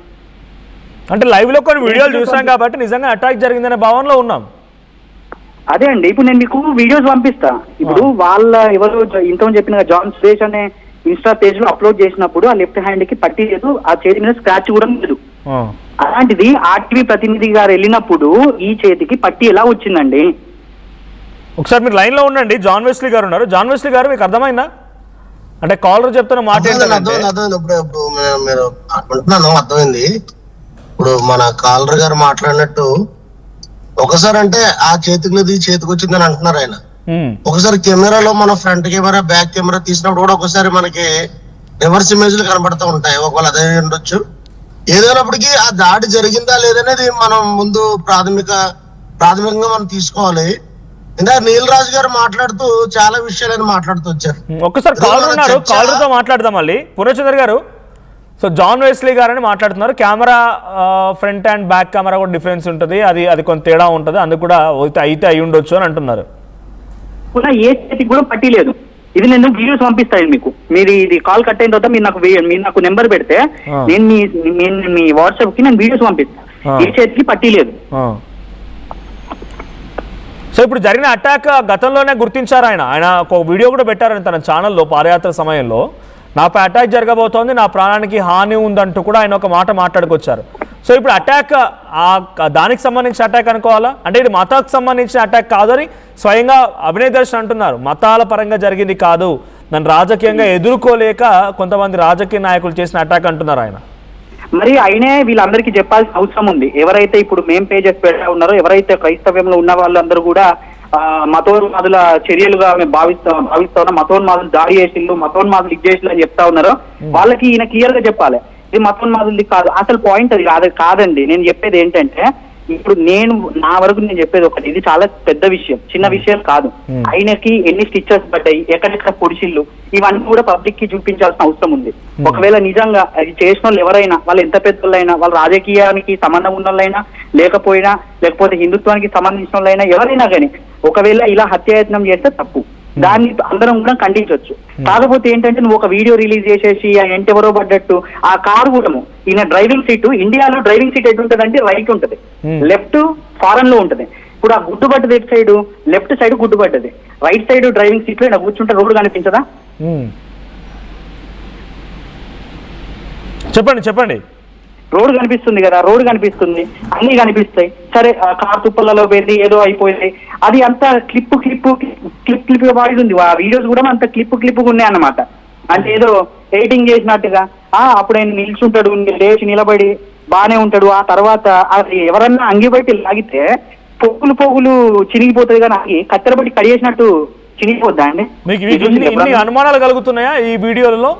అంటే లైవ్ లో కొన్ని వీడియోలు చూసాం కాబట్టి నిజంగా అటాక్ జరిగిందనే భావనలో ఉన్నాం. అదే అండి, ఇప్పుడు నేను మీకు వీడియోస్ పంపిస్తా. ఇప్పుడు వాళ్ళ ఎవరు ఇంతకుముందు చెప్పిన జాన్ సురేష్ అనే ఇన్స్టా పేజ్ లో అప్లోడ్ చేసినప్పుడు ఆ లెఫ్ట్ హ్యాండ్ కి పట్టి లేదు, ఆ చేతి మీద స్క్రాచ్ కూడా లేదు. అలాంటిది ఆర్టీవీ ప్రతినిధి గారు వెళ్ళినప్పుడు ఈ చేతికి పట్టి ఎలా వచ్చిందండి? ఒకసారి మీరు లైన్ లో ఉండండి. జాన్ వెస్లీ గారు ఉన్నారు. జాన్ వెస్లీ గారు, మీకు అర్థమైందా? అంటే కాలర్ చెప్తున్న మాట అర్థమైంది. ఇప్పుడు మన కాలర్ గారు మాట్లాడినట్టు ఒకసారి అంటే ఆ చేతికి లేదు, ఈ చేతికి వచ్చిందని అంటున్నారు ఆయన. ఒకసారి కెమెరాలో మన ఫ్రంట్ కెమెరా బ్యాక్ కెమెరా తీసినప్పుడు కూడా ఒకసారి మనకి రివర్స్ ఇమేజ్లు కనబడుతూ ఉంటాయి. ఒకవేళ అదే ఉండొచ్చు. ఏదైనప్పటికీ ఆ దాడి జరిగిందా లేదనేది మనం ముందు ప్రాథమికంగా మనం తీసుకోవాలి. ఇందాక నీల్ రాజు గారు మాట్లాడుతూ చాలా విషయాలని మాట్లాడుతూ వచ్చారు. ఒక్కసారి కాలర్ ఉన్నారు, కాలర్ తో మాట్లాడదాం మళ్ళీ. పూర్ణచంద్ర గారు, సో జాన్ వెస్లీ గారని మాట్లాడుతున్నారు. Camera front and back camera కూడా డిఫరెన్స్ ఉంటుంది, అది కొంత తేడా ఉంటుంది, అందుకు కూడా అయితే అయి ఉండొచ్చు అని అంటున్నారు. ఏ చేతికి కూడా పట్టి లేదు. ఇది నేను వీడియోస్ పంపిస్తాను మీకు. మీరు ఇది కాల్ కట్ అయిన తర్వాత మీరు నాకు నెంబర్ పెడితే నేను మీ వాట్సాప్ కి నేను వీడియోస్ పంపిస్తాను. ఏ చేతికి పట్టి లేదు. సో ఇప్పుడు జరిగిన అటాక్ గతంలోనే గుర్తించారు ఆయన ఒక వీడియో కూడా పెట్టారని తన ఛానల్లో పాదయాత్ర సమయంలో. నాపై అటాక్ జరగబోతోంది, నా ప్రాణానికి హాని ఉందంటూ కూడా ఆయన ఒక మాట మాట్లాడుకొచ్చారు. సో ఇప్పుడు అటాక్ దానికి సంబంధించిన అటాక్ అనుకోవాలా? అంటే ఇది మతాలకు సంబంధించిన అటాక్ కాదని స్వయంగా అభినయ్ దర్శన్ అంటున్నారు. మతాల పరంగా జరిగింది కాదు, నన్ను రాజకీయంగా ఎదుర్కోలేక కొంతమంది రాజకీయ నాయకులు చేసిన అటాక్ అంటున్నారు ఆయన. మరి అయినే వీళ్ళందరికీ చెప్పాల్సిన అవసరం ఉంది. ఎవరైతే ఇప్పుడు మేం పేజెస్ పెడతా ఉన్నారో, ఎవరైతే క్రైస్తవ్యంలో ఉన్న వాళ్ళందరూ కూడా మతోన్మాదుల చర్యలుగా మేము భావిస్తా ఉన్నాం, మతోన్మాదులు దాడి చేసిళ్ళు, మతోన్మాదులు ఇది చేసిళ్ళు అని చెప్తా ఉన్నారో వాళ్ళకి ఈయన క్లియర్ గా చెప్పాలి, ఇది మతోన్మాదులది కాదు. అసలు పాయింట్ అది కాదండి. నేను చెప్పేది ఏంటంటే, ఇప్పుడు నా వరకు నేను చెప్పేది ఒకటి, ఇది చాలా పెద్ద విషయం, చిన్న విషయం కాదు. ఆయనకి ఎన్ని స్టిచెస్ పడ్డాయి, ఎక్కడెక్కడ పొడిచిళ్ళు, ఇవన్నీ కూడా పబ్లిక్ కి చూపించాల్సిన అవసరం ఉంది. ఒకవేళ నిజంగా అది చేసిన వాళ్ళు ఎవరైనా, వాళ్ళు ఎంత పెద్దోళ్ళైనా, వాళ్ళు రాజకీయానికి సంబంధం ఉన్న వాళ్ళైనా లేకపోతే హిందుత్వానికి సంబంధించిన వాళ్ళైనా ఎవరైనా కానీ ఒకవేళ ఇలా హత్యాయత్నం చేస్తే తప్పు, దాన్ని అందరం కూడా ఖండించవచ్చు. కాకపోతే ఏంటంటే నువ్వు ఒక వీడియో రిలీజ్ చేసేసి ఎంటెవరో పడ్డట్టు ఆ కారు కూడా ఈయన డ్రైవింగ్ సీటు, ఇండియాలో డ్రైవింగ్ సీట్ ఎటు ఉంటుంది అంటే రైట్ ఉంటుంది, లెఫ్ట్ ఫారెన్ లో ఉంటుంది. ఇప్పుడు ఆ గుడ్డు పడ్డది ఎటు సైడ్, లెఫ్ట్ సైడ్ గుడ్డు పడ్డది, రైట్ సైడ్ డ్రైవింగ్ సీట్ లో ఈయన కూర్చుంటే రోడ్డు కనిపించదా? చెప్పండి. రోడ్డు కనిపిస్తుంది కదా, రోడ్డు కనిపిస్తుంది, అన్ని కనిపిస్తాయి. సరే కార్ తుప్పలలో పోయింది, ఏదో అయిపోయింది, అది అంతా క్లిప్ వాడి ఉంది. ఆ వీడియోస్ కూడా అంత క్లిప్ ఉన్నాయి అన్నమాట. అంటే ఏదో ఎడిటింగ్ చేసినట్టుగా. అప్పుడు ఆయన నిల్చుంటాడు, లేచి నిలబడి బానే ఉంటాడు. ఆ తర్వాత అది ఎవరన్నా అంగి బట్టి లాగితే పొగులు చినిగిపోతుంది, కానీ కత్తెర బట్టి కడిగేసినట్టు చినిగిపోద్దా అండి? మీకు ఇన్ని అనుమానాలు కలుగుతున్నాయా ఈ వీడియోలలో?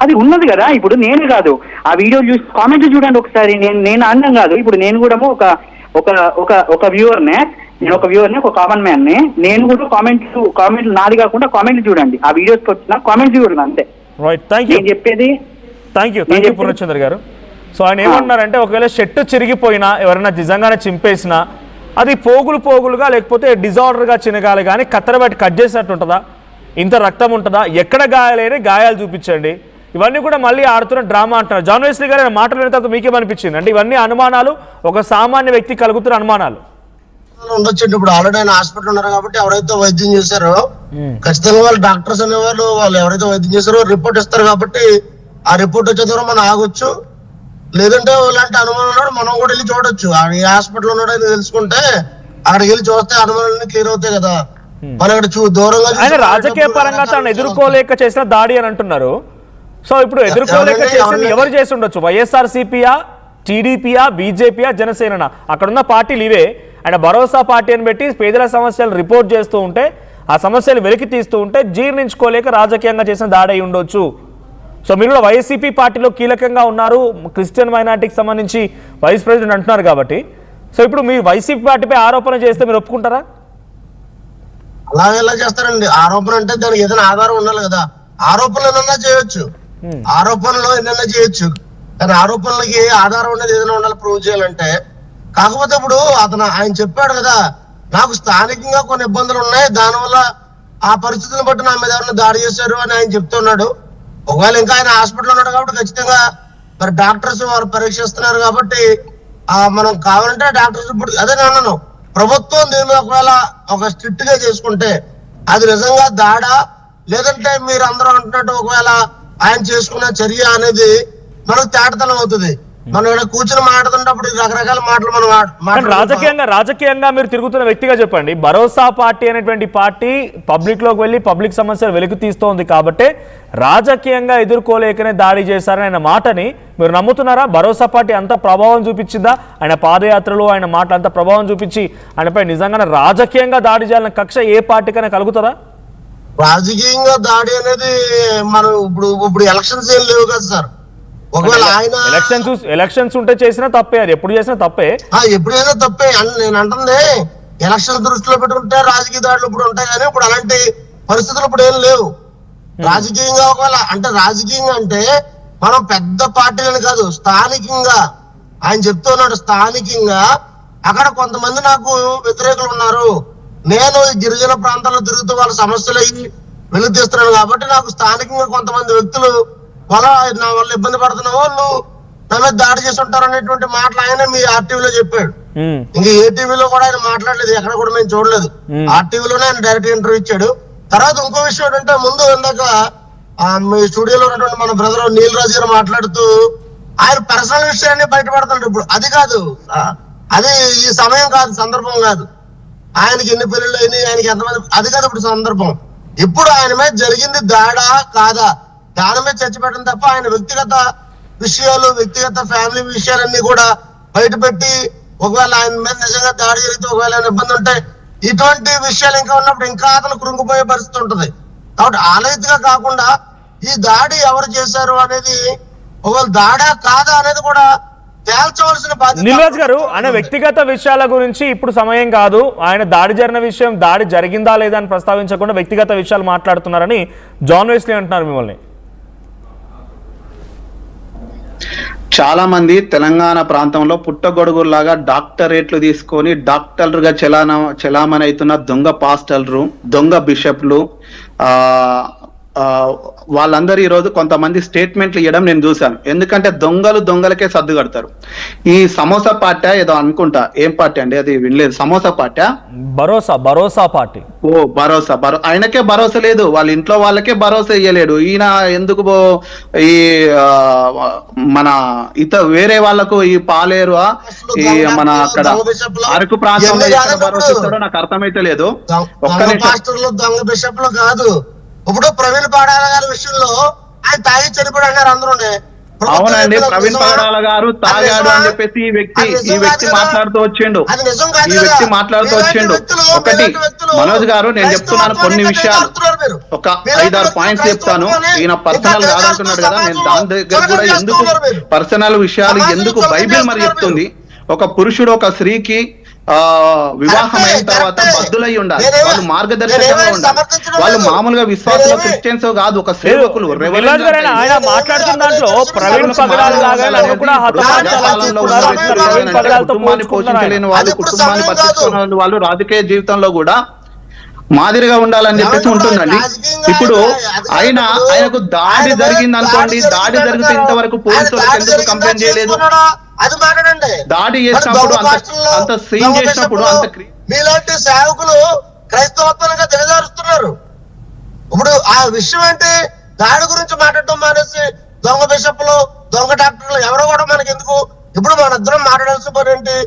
అది ఉన్నది కదా, ఇప్పుడు నేను కాదు ఆ వీడియో చూసి కామెంట్లు చూడండి ఒకసారి. నేను అన్నం కాదు, ఇప్పుడు నేను కూడా ఒక వ్యూవర్నే, ఒక కామన్ మ్యాన్ ని. నేను కూడా కామెంట్లు నాది కాకుండా కామెంట్లు చూడండి, ఆ వీడియోస్కి వచ్చిన కామెంట్లు చూడండి అంతే. Right, thank you. నేను చెప్పేది థ్యాంక్ యూ పూర్ణచంద్ర గారు. సో ఆయన ఏమన్నారంటే, ఒకవేళ షర్ట్ చిరిగిపోయినా, ఎవరైనా నిజంగానే చింపేసినా అది పోగులుగా లేకపోతే డిజార్డర్గా చినగాలి, కానీ కత్తెర కట్ చేసినట్టు ఉంటుందా? ఇంత రక్తం ఉంటుందా? ఎక్కడ గాయాలైనా గాయాలు చూపించండి. ఇవన్నీ కూడా మళ్ళీ ఆడుతున్న డ్రామా అంటున్నారు. జాన్ వెస్లీ గారు మాటలు విన్న తర్వాత మీకేమనిపించింది? అంటే ఇవన్నీ అనుమానాలు, ఒక సామాన్య వ్యక్తి కలుగుతున్న అనుమానాలు ఉండొచ్చు. ఇప్పుడు ఆల్రెడీ ఆయన హాస్పిటల్ ఉన్నారు కాబట్టి ఎవరైతే వైద్యం చేశారో ఖచ్చితంగా వాళ్ళు డాక్టర్స్ అనేవాళ్ళు ఎవరైతే వైద్యం చేశారో రిపోర్ట్ ఇస్తారు కాబట్టి ఆ రిపోర్ట్ వచ్చే ద్వారా మనం ఆగొచ్చు. లేదంటే ఇలాంటి అనుమానాలు మనం కూడా వెళ్ళి చూడొచ్చు. ఏ హాస్పిటల్ ఉన్నాడో తెలుసుకుంటే అక్కడికి వెళ్ళి చూస్తే అనుమానాలన్నీ క్లియర్ అవుతాయి కదా. మనం ఇక్కడ దూరంగా ఆయన రాజకీయ పరంగా తను ఎదుర్కోలేక చేసిన దాడి అని అంటున్నారు. సో ఇప్పుడు ఎదుర్కోలేక చేసింది ఎవరు చేసి ఉండొచ్చు? వైఎస్ఆర్సీపీయా, టీడీపీయా, బీజేపీయా, జనసేన? అక్కడున్న పార్టీలు ఇవే. ఆయన భరోసా పార్టీ అని పెట్టి పేదల సమస్యలు రిపోర్ట్ చేస్తూ ఉంటే, ఆ సమస్యలు వెలికి తీస్తూ ఉంటే జీర్ణించుకోలేక రాజకీయంగా చేసిన దాడి అయి ఉండొచ్చు. సో మీరు కూడా వైసీపీ పార్టీలో కీలకంగా ఉన్నారు, క్రిస్టియన్ మైనార్టీకి సంబంధించి వైస్ ప్రెసిడెంట్ అంటున్నారు కాబట్టి, సో ఇప్పుడు మీరు వైసీపీ పార్టీపై ఆరోపణ చేస్తే మీరు ఒప్పుకుంటారా? అలాగే ఎలా చేస్తారండి? ఆరోపణ అంటే దానికి ఏదైనా ఆధారం ఉండాలి కదా. ఆరోపణలు ఏదన్నా చేయొచ్చు, ఆరోపణలు ఎన్నైనా చేయొచ్చు, కానీ ఆరోపణలకి ఆధారం అనేది ఏదైనా ఉండాలి ప్రూవ్ చేయాలంటే. కాకపోతే ఇప్పుడు ఆయన చెప్పాడు కదా, నాకు స్థానికంగా కొన్ని ఇబ్బందులు ఉన్నాయి, దానివల్ల ఆ పరిస్థితిని బట్టి నా మీద ఎవరైనా దాడి చేశారు అని ఆయన చెప్తున్నాడు. ఒకవేళ ఇంకా ఆయన హాస్పిటల్ ఉన్నాడు కాబట్టి ఖచ్చితంగా మరి డాక్టర్స్ వారు పరీక్షిస్తున్నారు కాబట్టి మనం కావాలంటే డాక్టర్స్ ఇప్పుడు అదే అన్నాను, ప్రభుత్వం దీన్ని ఒకవేళ ఒక స్ట్రిక్ట్ గా చేసుకుంటే అది నిజంగా దాడా, లేదంటే మీరు అందరూ అంటున్నట్టు ఒకవేళ ఆయన చేసుకున్న చర్య అనేది మనకు తేటతనం అవుతుంది. మనం ఇక్కడ కూర్చొని మాట్లాడుతున్నప్పుడు రకరకాల మాటలు రాజకీయంగా మీరు తిరుగుతున్న వ్యక్తిగా చెప్పండి. భరోసా పార్టీ అనేటువంటి పార్టీ పబ్లిక్ లోకి వెళ్ళి పబ్లిక్ సమస్యలు వెలికి తీస్తోంది కాబట్టి రాజకీయంగా ఎదుర్కోలేకనే దాడి చేశారని ఆయన మాటని మీరు నమ్ముతున్నారా? భరోసా పార్టీ అంత ప్రభావం చూపించిందా? ఆయన పాదయాత్రలు, ఆయన మాటలు అంత ప్రభావం చూపించి ఆయనపై నిజంగానే రాజకీయంగా దాడి చేయాలన్న కక్ష ఏ పార్టీకైనా కలుగుతుందా? రాజకీయంగా దాడి అనేది మనం ఇప్పుడు ఎలక్షన్స్ ఏం లేవు కదా సార్. ఒకవేళ ఆయన ఎలక్షన్స్ ఉంటే చేసినా తప్పే, అది ఎప్పుడు చేసినా తప్పే, ఎప్పుడైనా తప్పే. నేను అంటుంది ఎలక్షన్ దృష్టిలో పెట్టుకుంటే రాజకీయ దాడులు ఇప్పుడు ఉంటాయి, కానీ ఇప్పుడు అలాంటి పరిస్థితులు ఇప్పుడు ఏం లేవు. రాజకీయంగా ఒకవేళ అంటే రాజకీయంగా అంటే మనం పెద్ద పార్టీలని కాదు, స్థానికంగా ఆయన చెప్తున్నాడు, స్థానికంగా అక్కడ కొంతమంది నాకు వ్యతిరేకులు ఉన్నారు, నేను గిరిజన ప్రాంతాల్లో తిరుగుతూ వాళ్ళ సమస్యలు అయ్యి వెలుగుతీస్తున్నాను కాబట్టి నాకు స్థానికంగా కొంతమంది వ్యక్తులు నా వల్ల ఇబ్బంది పడుతున్న వాళ్ళు నా మీద దాడి చేసి ఉంటారు అనేటువంటి మాటలు ఆయన మీ ఆర్టీవీలో చెప్పాడు. ఇంకా ఏ టీవీలో కూడా ఆయన మాట్లాడలేదు, ఎక్కడ కూడా మేము చూడలేదు. ఆర్టీవీలోనే ఆయన డైరెక్ట్ ఇంటర్వ్యూ ఇచ్చాడు. తర్వాత ఇంకో విషయం ఏంటంటే, ముందు ఇందాక మీ స్టూడియోలో ఉన్నటువంటి మన బ్రదర్ నీల్ రాజు గారు మాట్లాడుతూ ఆయన పర్సనల్ విషయాన్ని బయటపడుతున్నాడు. ఇప్పుడు అది కాదు, అది ఈ సమయం కాదు, సందర్భం కాదు. ఆయనకి ఎన్ని పెళ్లిళ్ళు అయినాయి, ఆయనకి ఎంతమంది, అది కాదు ఇప్పుడు సందర్భం. ఇప్పుడు ఆయన మీద జరిగింది దాడా కాదా, దాని మీద చర్చ పెట్టడం తప్ప ఆయన వ్యక్తిగత విషయాలు, వ్యక్తిగత ఫ్యామిలీ విషయాలన్నీ కూడా బయట పెట్టి ఒకవేళ ఆయన మీద నిజంగా దాడి జరిగితే ఒకవేళ ఆయన ఇబ్బంది ఉంటే ఇటువంటి విషయాలు ఇంకా ఉన్నప్పుడు ఇంకా అతను కృంగిపోయే పరిస్థితి ఉంటుంది. కాబట్టి ఆలోచితగా కాకుండా ఈ దాడి ఎవరు చేశారు అనేది, ఒకవేళ దాడా కాదా అనేది కూడా తేల్చవలసిన బాధ్యత. నీలరాజ్ గారు, ఆయన వ్యక్తిగత విషయాల గురించి ఇప్పుడు సమయం కాదు, ఆయన దాడి జరిగిన విషయం, దాడి జరిగిందా లేదా అని ప్రస్తావించకుండా వ్యక్తిగత విషయాలు మాట్లాడుతున్నారని జాన్ వెస్లీ అంటున్నారు మిమ్మల్ని. చాలా మంది తెలంగాణ ప్రాంతంలో పుట్టగొడుగులాగా డాక్టరేట్లు తీసుకొని డాక్టర్లుగా చలామణి అవుతున్న దొంగ పాస్టర్లు, దొంగ బిషప్లు, వాళ్ళందరూ ఈరోజు కొంతమంది స్టేట్మెంట్లు ఇవ్వడం నేను చూశాను. ఎందుకంటే దొంగలకే సర్దు కడతారు. ఈ సమోసా పార్టీ ఏదో అనుకుంటా, ఏం పార్టీ అండి అది వినలేదు, సమోసా పార్టీ, భరోసా పార్టీ. ఓ భరోసా, ఆయనకే భరోసా లేదు, వాళ్ళ ఇంట్లో వాళ్ళకే భరోసా ఇయ్యలేడు. ఈయన ఎందుకు ఈ మన వేరే వాళ్ళకు ఈ పాలేరు, ఈ మన అక్కడ అరకు ప్రాంతంలో భరోసా ఇస్తాడో నాకు అర్థమైతే లేదు. ఒక్క నిమిషం కాదు, ఇప్పుడు ప్రవీణ్ పాడాల గారి విషయంలో ఆయన తాగి చనిపోయాడు అన్నారు అందరూనే. అవునండి, ప్రవీణ్ పగడాల గారు తాగాడు అని చెప్పేసి ఈ వ్యక్తి మాట్లాడుతూ వచ్చిండు. ఒకటి మనోజ్ గారు, నేను చెప్తున్నాను కొన్ని విషయాలు, ఒక 5-6 పాయింట్స్ చెప్తాను. ఈయన పర్సనల్ కాదంటున్నాడు కదా, నేను దాని దగ్గర కూడా ఎందుకు పర్సనల్ విషయాలు ఎందుకు బైబిల్ మరి చెప్తుంది. ఒక పురుషుడు ఒక స్త్రీకి వివాహం అయిన తర్వాత బద్దులై ఉండాలి, వాళ్ళు మార్గదర్శకంగా ఉండాలి. వాళ్ళు మామూలుగా విశ్వాసులు క్రిస్టియన్స్ కాదు, ఒక సేవకులు. కుటుంబాన్ని పోషించలేని వాళ్ళు, కుటుంబాన్ని పట్టించుకున్న వాళ్ళు రాజకీయ జీవితంలో కూడా మాదిరిగా ఉండాలని చెప్పేసి ఉంటుందండి. ఇప్పుడు ఆయనకు దాడి జరిగింది అనుకోండి, దాడి జరిగితే ఇంతవరకు పోలీసులకు ఎందుకు కంప్లైంట్ చేయలేదు? దాడి చేసినప్పుడు అంత సీన్ చేసినప్పుడు మీలాంటి సేవకులు క్రైస్తవత్వంగా దిగజారుస్తున్నారు. ఇప్పుడు ఆ విషయం అంటే దాడి గురించి మాట్లాడటం మానేసి దొంగ బిషప్లు, దొంగ డాక్టర్లు ఎవరో కూడా మనకి ఎందుకు? ఇప్పుడు మనిద్దరం మాట్లాడాల్సిన పని ఏంటి?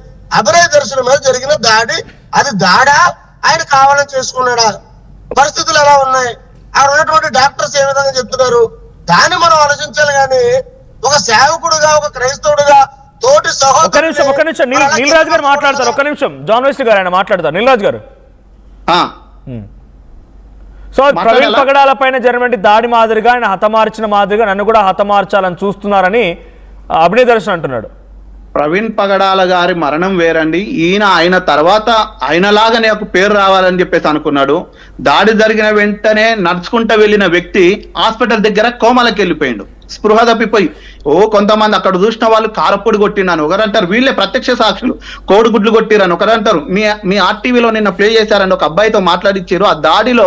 అభినయ దర్శనం మీద జరిగిన దాడి, అది దాడా ఆయన కావాలని చేసుకున్నాడా? పరిస్థితులు ఎలా ఉన్నాయి? అక్కడ ఉన్నటువంటి డాక్టర్స్ ఏ విధంగా చెప్తున్నారు? దాన్ని మనం ఆలోచించాలి. కానీ ఒక సేవకుడుగా, ఒక క్రైస్తవుడుగా తోటి సహోదరు. ఒక్క నిమిషం నీలరాజు గారు మాట్లాడతారు. ఒక్క నిమిషం జర్నలిస్ట్ గారు ఆయన మాట్లాడతారు. నీలరాజు గారు, సో ప్రవీణ్ పగడాల పైన జరిగినటువంటి దాడి మాదిరిగా, ఆయన హతమార్చిన మాదిరిగా నన్ను కూడా హతమార్చాలని చూస్తున్నారని అభినయ దర్శన్ అంటున్నాడు. ప్రవీణ్ పగడాల గారి మరణం వేరండి. ఆయన తర్వాత ఆయనలాగానే ఒక పేరు రావాలని చెప్పేసి అనుకున్నాడు. దాడి జరిగిన వెంటనే నడుచుకుంటూ వెళ్ళిన వ్యక్తి హాస్పిటల్ దగ్గర కోమలకి వెళ్ళిపోయిండు, స్పృహ తప్పిపోయి. కొంతమంది అక్కడ చూసిన వాళ్ళు కారపొడి కొట్టినాను ఒకరంటారు, వీళ్ళే ప్రత్యక్ష సాక్షులు. కోడిగుడ్లు కొట్టిరని ఒకరంటారు. మీ ఆర్టీవీలో నిన్న ప్లే చేశారని ఒక అబ్బాయితో మాట్లాడిచ్చారు. ఆ దాడిలో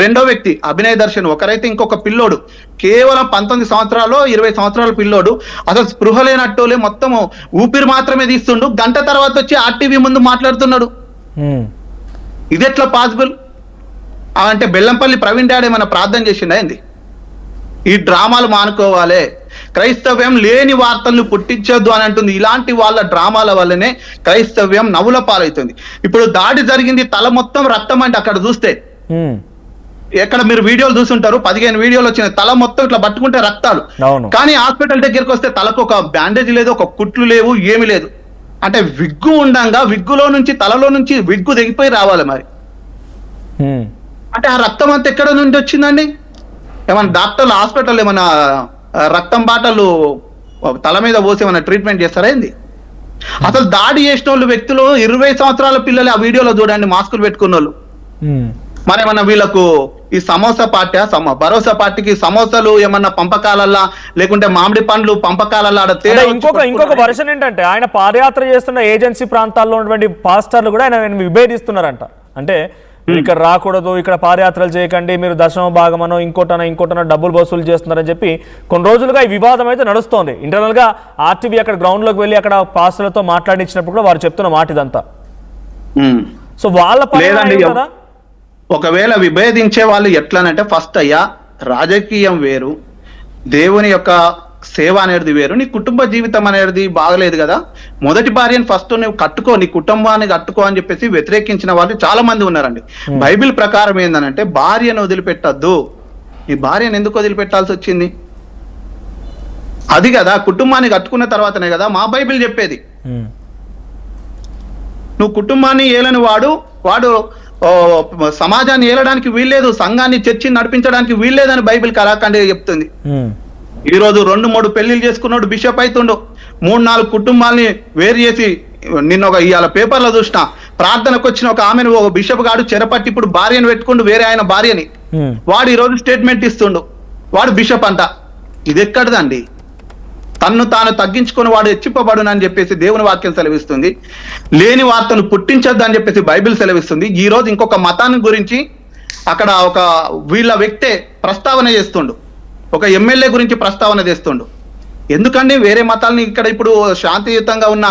రెండో వ్యక్తి అభినయ దర్శన్, ఒకరైతే ఇంకొక పిల్లోడు, కేవలం 19 సంవత్సరాలు 20 సంవత్సరాల పిల్లోడు, అసలు స్పృహ లేనట్టులే, మొత్తము ఊపిరి మాత్రమే తీస్తుండు. గంట తర్వాత వచ్చి ఆర్టీవీ ముందు మాట్లాడుతున్నాడు. ఇది ఎట్లా పాసిబుల్? అంటే బెల్లంపల్లి ప్రవీణ్ డాడీ ఏమైనా ప్రార్థన చేసిండా ఏంది? ఈ డ్రామాలు మానుకోవాలి, క్రైస్తవ్యం లేని వార్తలను పుట్టించొద్దు అని అంటుంది. ఇలాంటి వాళ్ళ డ్రామాల వల్లనే క్రైస్తవ్యం నవ్వుల పాలవుతుంది. ఇప్పుడు దాడి జరిగింది, తల మొత్తం రక్తం అంటే అక్కడ చూస్తే, ఎక్కడ మీరు వీడియోలు చూస్తుంటారు, 15 వీడియోలు వచ్చినాయి, తల మొత్తం ఇట్లా పట్టుకుంటే రక్తాలు. కానీ హాస్పిటల్ దగ్గరికి వస్తే తలకు ఒక బ్యాండేజ్ లేదు, ఒక కుట్లు లేవు, ఏమి లేదు. అంటే విగ్గు ఉండంగా విగ్గులో నుంచి, తలలో నుంచి విగ్గు దిగిపోయి రావాలి మరి. అంటే ఆ రక్తం అంతా ఎక్కడ నుండి వచ్చిందండి? ఏమన్నా డాక్టర్లు హాస్పిటల్ ఏమన్నా రక్తం బాటలు తల మీద పోసి ఏమన్నా ట్రీట్మెంట్ చేస్తారా ఏంది? అసలు దాడి చేసిన వాళ్ళు వ్యక్తులు 20 సంవత్సరాల పిల్లలు. ఆ వీడియోలో చూడండి, మాస్కులు పెట్టుకున్న వాళ్ళు. మరి ఏమన్నా వీళ్ళకు ఈ సమోసా పార్టీ, భరోసా పార్టీకి సమోసాలు ఏమన్నా పంపకాలల్లా, లేకుంటే మామిడి పండ్లు పంపకాలల్లా? ఇంకొక వర్షన్ ఏంటంటే, ఆయన పాదయాత్ర చేస్తున్న ఏజెన్సీ ప్రాంతాల్లో ఉన్నటువంటి పాస్టర్లు కూడా ఆయన విభేదిస్తున్నారంట. అంటే ఇక్కడ రాకూడదు, ఇక్కడ పాదయాత్రలు చేయకండి, మీరు దశమ భాగమనో ఇంకోటనో డబ్బులు వసూలు చేస్తున్నారని చెప్పి కొన్ని రోజులుగా ఈ వివాదం అయితే నడుస్తోంది. ఇంటర్నల్ గా ఆర్టీవీ అక్కడ గ్రౌండ్ లోకి వెళ్ళి అక్కడ పాస్టర్లతో మాట్లాడించినప్పుడు కూడా వారు చెప్తున్న మాట ఇదంతా. సో వాళ్ళ పని ఒకవేళ విభేదించే వాళ్ళు ఎట్లానంటే, ఫస్ట్ అయ్యా రాజకీయం వేరు, దేవుని యొక్క సేవ అనేది వేరు, నీ కుటుంబ జీవితం అనేది బాగలేదు కదా, మొదటి భార్యను ఫస్ట్ నువ్వు కట్టుకో, నీ కుటుంబాన్ని కట్టుకో అని చెప్పేసి వ్యతిరేకించిన వాళ్ళు చాలా మంది ఉన్నారండి. బైబిల్ ప్రకారం ఏందనంటే, భార్యను వదిలిపెట్టద్దు. ఈ భార్యను ఎందుకు వదిలిపెట్టాల్సి వచ్చింది? అది కదా, కుటుంబాన్ని కట్టుకున్న తర్వాతనే కదా మా బైబిల్ చెప్పేది. నువ్వు కుటుంబాన్ని ఏలని వాడు సమాజాన్ని ఏలడానికి వీల్లేదు, సంఘాన్ని చర్చిని నడిపించడానికి వీల్లేదని బైబిల్ కరాఖండిగా చెప్తుంది. ఈ రోజు 2-3 పెళ్లిళ్ళు చేసుకున్నాడు, బిషప్ అవుతుండు. 3-4 కుటుంబాలని వేరు చేసి, నిన్న ఇవాళ పేపర్లో చూసిన, ప్రార్థనకు వచ్చిన ఒక ఆమెను ఒక బిషప్ గాడు చెరపట్టి ఇప్పుడు భార్యను పెట్టుకుంటూ, వేరే ఆయన భార్యని, వాడు ఈ రోజు స్టేట్మెంట్ ఇస్తుండు, వాడు బిషప్ అంట. ఇది ఎక్కడదండి? తన్ను తాను తగ్గించుకుని వాడు హెచ్చింపబడునని చెప్పేసి దేవుని వాక్యం సెలవిస్తుంది. లేని వార్తను పుట్టించొద్దు అని చెప్పేసి బైబిల్ సెలవిస్తుంది. ఈ రోజు ఇంకొక మతాన్ని గురించి అక్కడ ఒక వీళ్ళ వ్యక్తే ప్రస్తావన చేస్తుండు, ఒక ఎమ్మెల్యే గురించి ప్రస్తావన చేస్తుండు. ఎందుకండి వేరే మతాలని ఇక్కడ ఇప్పుడు శాంతియుతంగా ఉన్న